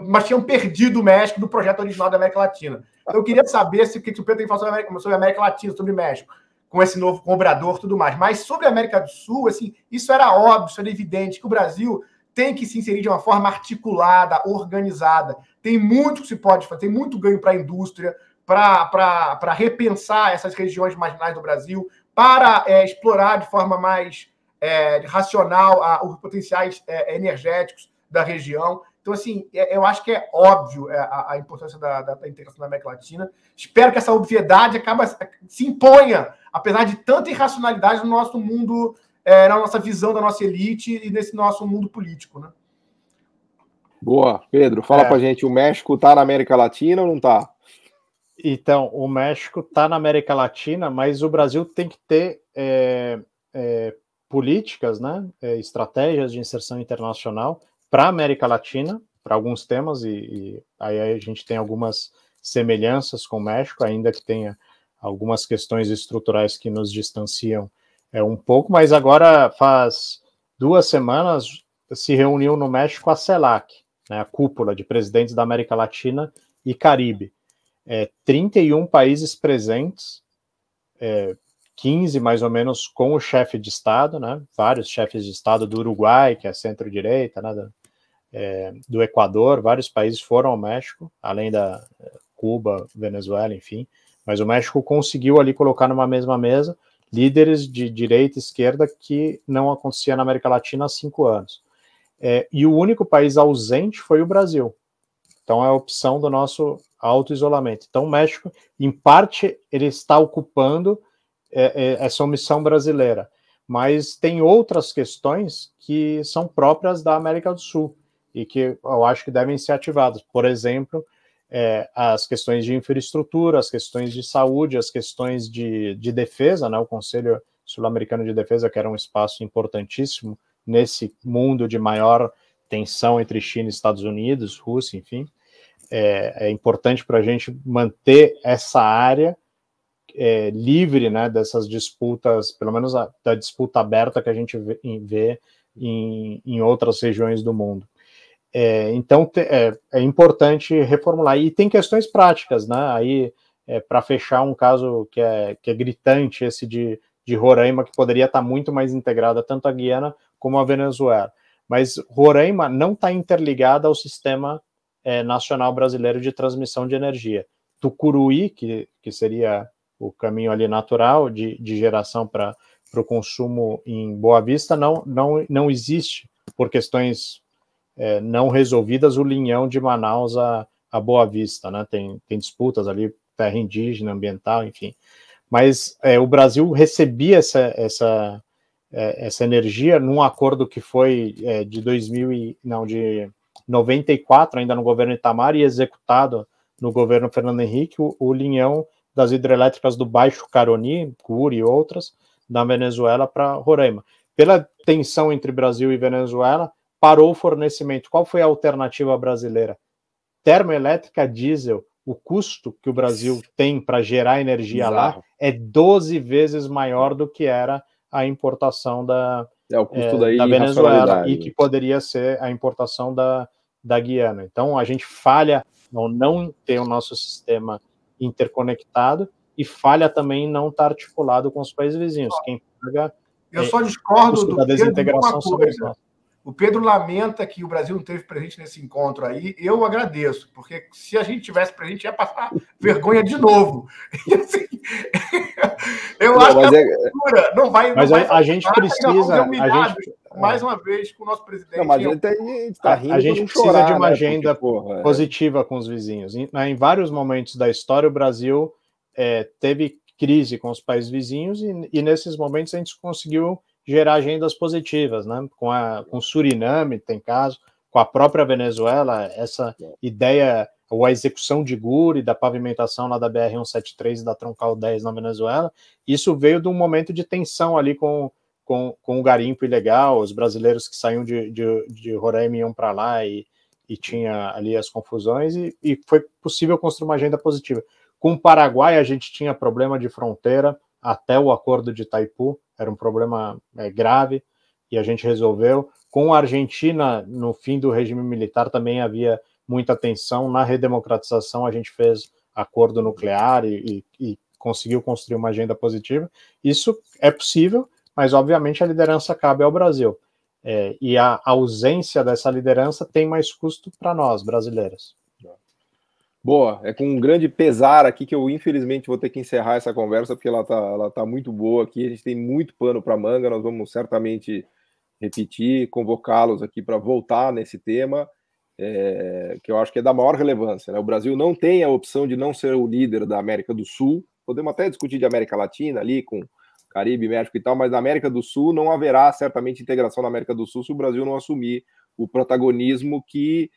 [SPEAKER 3] mas tinham perdido o México do projeto original da América Latina. Então, eu queria saber o que o Pedro tem que falar sobre a América Latina, sobre o México, com esse novo Obrador e tudo mais. Mas sobre a América do Sul, assim, isso era óbvio, isso era evidente, que o Brasil tem que se inserir de uma forma articulada, organizada. Tem muito que se pode fazer, tem muito ganho para a indústria, para repensar essas regiões marginais do Brasil, para explorar de forma mais racional os potenciais energéticos da região. Então, assim, eu acho que é óbvio a importância da integração da América Latina. Espero que essa obviedade se imponha, apesar de tanta irracionalidade no nosso mundo, na nossa visão da nossa elite e nesse nosso mundo político, né?
[SPEAKER 2] Boa. Pedro, fala pra gente, o México tá na América Latina ou não tá?
[SPEAKER 1] Então, o México está na América Latina, mas o Brasil tem que ter políticas, né, estratégias de inserção internacional para a América Latina, para alguns temas, e aí a gente tem algumas semelhanças com o México, ainda que tenha algumas questões estruturais que nos distanciam um pouco, mas agora faz 2 semanas se reuniu no México a CELAC, né, a cúpula de presidentes da América Latina e Caribe. 31 países presentes, 15 mais ou menos com o chefe de Estado, né? Vários chefes de Estado do Uruguai, que é centro-direita, né? Do Equador, vários países foram ao México, além da Cuba, Venezuela, enfim, mas o México conseguiu ali colocar numa mesma mesa líderes de direita e esquerda que não acontecia na América Latina há 5 anos. E o único país ausente foi o Brasil. Então é a opção do nosso auto-isolamento. Então o México, em parte, ele está ocupando essa omissão brasileira, mas tem outras questões que são próprias da América do Sul e que eu acho que devem ser ativadas. Por exemplo, as questões de infraestrutura, as questões de saúde, as questões de defesa, né? O Conselho Sul-Americano de Defesa, que era um espaço importantíssimo nesse mundo de maior tensão entre China e Estados Unidos, Rússia, enfim. É importante para a gente manter essa área livre, né, dessas disputas, pelo menos da disputa aberta que a gente vê em outras regiões do mundo. Então, é importante reformular. E tem questões práticas, né? Aí, para fechar um caso que é gritante, esse de Roraima, que poderia estar muito mais integrada tanto a Guiana como a Venezuela. Mas Roraima não está interligada ao sistema nacional brasileiro de transmissão de energia. Tucuruí, que seria o caminho ali natural de geração para o consumo em Boa Vista, não existe, por questões não resolvidas, o linhão de Manaus a Boa Vista, né? Tem disputas ali, terra indígena, ambiental, enfim. Mas o Brasil recebia essa energia num acordo que foi de 94, ainda no governo Itamar, e executado no governo Fernando Henrique, o linhão das hidrelétricas do Baixo Caroni, Curi e outras, da Venezuela para Roraima. Pela tensão entre Brasil e Venezuela, parou o fornecimento. Qual foi a alternativa brasileira? Termoelétrica diesel. O custo que o Brasil tem para gerar energia lá é 12 vezes maior do que era a importação da Venezuela e que poderia ser a importação da Guiana. Então, a gente falha ao não ter o nosso sistema interconectado e falha também não estar articulado com os países vizinhos. Quem paga
[SPEAKER 3] eu só discordo
[SPEAKER 1] da desintegração sobre nós.
[SPEAKER 3] O Pedro lamenta que o Brasil não teve presente nesse encontro aí. Eu agradeço, porque se a gente tivesse presente, ia passar vergonha de novo. E, assim, eu acho que a cultura não vai.
[SPEAKER 1] Mas a gente precisa.
[SPEAKER 3] Mais uma vez, com o nosso presidente.
[SPEAKER 2] Não, mas
[SPEAKER 1] a gente precisa de uma agenda positiva com os vizinhos. Em vários momentos da história, o Brasil teve crise com os países vizinhos e nesses momentos a gente conseguiu gerar agendas positivas, né? Com Suriname, tem caso, com a própria Venezuela, essa ideia, ou a execução de Guri, da pavimentação lá da BR-173 e da Troncal 10 na Venezuela, isso veio de um momento de tensão ali com o garimpo ilegal, os brasileiros que saíam de Roraima iam para lá e tinha ali as confusões, e foi possível construir uma agenda positiva. Com o Paraguai, a gente tinha problema de fronteira até o acordo de Itaipu, era um problema grave, e a gente resolveu. Com a Argentina, no fim do regime militar, também havia muita tensão. Na redemocratização, a gente fez acordo nuclear e conseguiu construir uma agenda positiva. Isso é possível, mas, obviamente, a liderança cabe ao Brasil. E a ausência dessa liderança tem mais custo para nós, brasileiros.
[SPEAKER 2] Boa, é com um grande pesar aqui que eu infelizmente vou ter que encerrar essa conversa, porque ela tá muito boa aqui, a gente tem muito pano para manga, nós vamos certamente repetir, convocá-los aqui para voltar nesse tema, que eu acho que é da maior relevância, né? O Brasil não tem a opção de não ser o líder da América do Sul, podemos até discutir de América Latina ali, com Caribe, México e tal, mas na América do Sul não haverá certamente integração na América do Sul se o Brasil não assumir o protagonismo que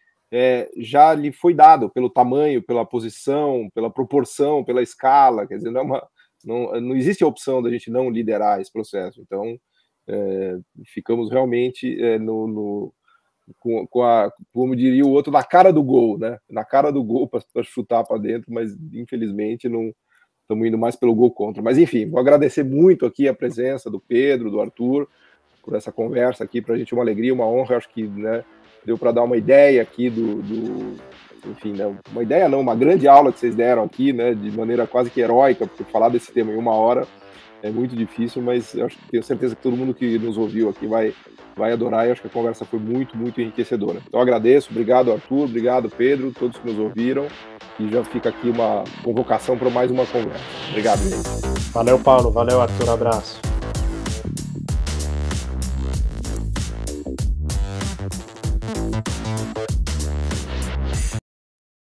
[SPEAKER 2] já lhe foi dado pelo tamanho, pela posição, pela proporção, pela escala, quer dizer, não existe a opção da gente não liderar esse processo. Então, ficamos realmente como diria o outro, na cara do gol, né? Na cara do gol para chutar para dentro, mas infelizmente não estamos indo mais pelo gol contra. Mas enfim, vou agradecer muito aqui a presença do Pedro, do Arthur, por essa conversa aqui, para a gente é uma alegria, uma honra, acho que, né, deu para dar uma ideia aqui enfim, né, uma ideia não, uma grande aula que vocês deram aqui, né, de maneira quase que heróica, porque falar desse tema em 1 hora é muito difícil, mas eu tenho certeza que todo mundo que nos ouviu aqui vai adorar, e acho que a conversa foi muito, muito enriquecedora. Então agradeço, obrigado Arthur, obrigado Pedro, todos que nos ouviram, e já fica aqui uma convocação para mais uma conversa. Obrigado, gente.
[SPEAKER 1] Valeu, Paulo, valeu, Arthur, abraço.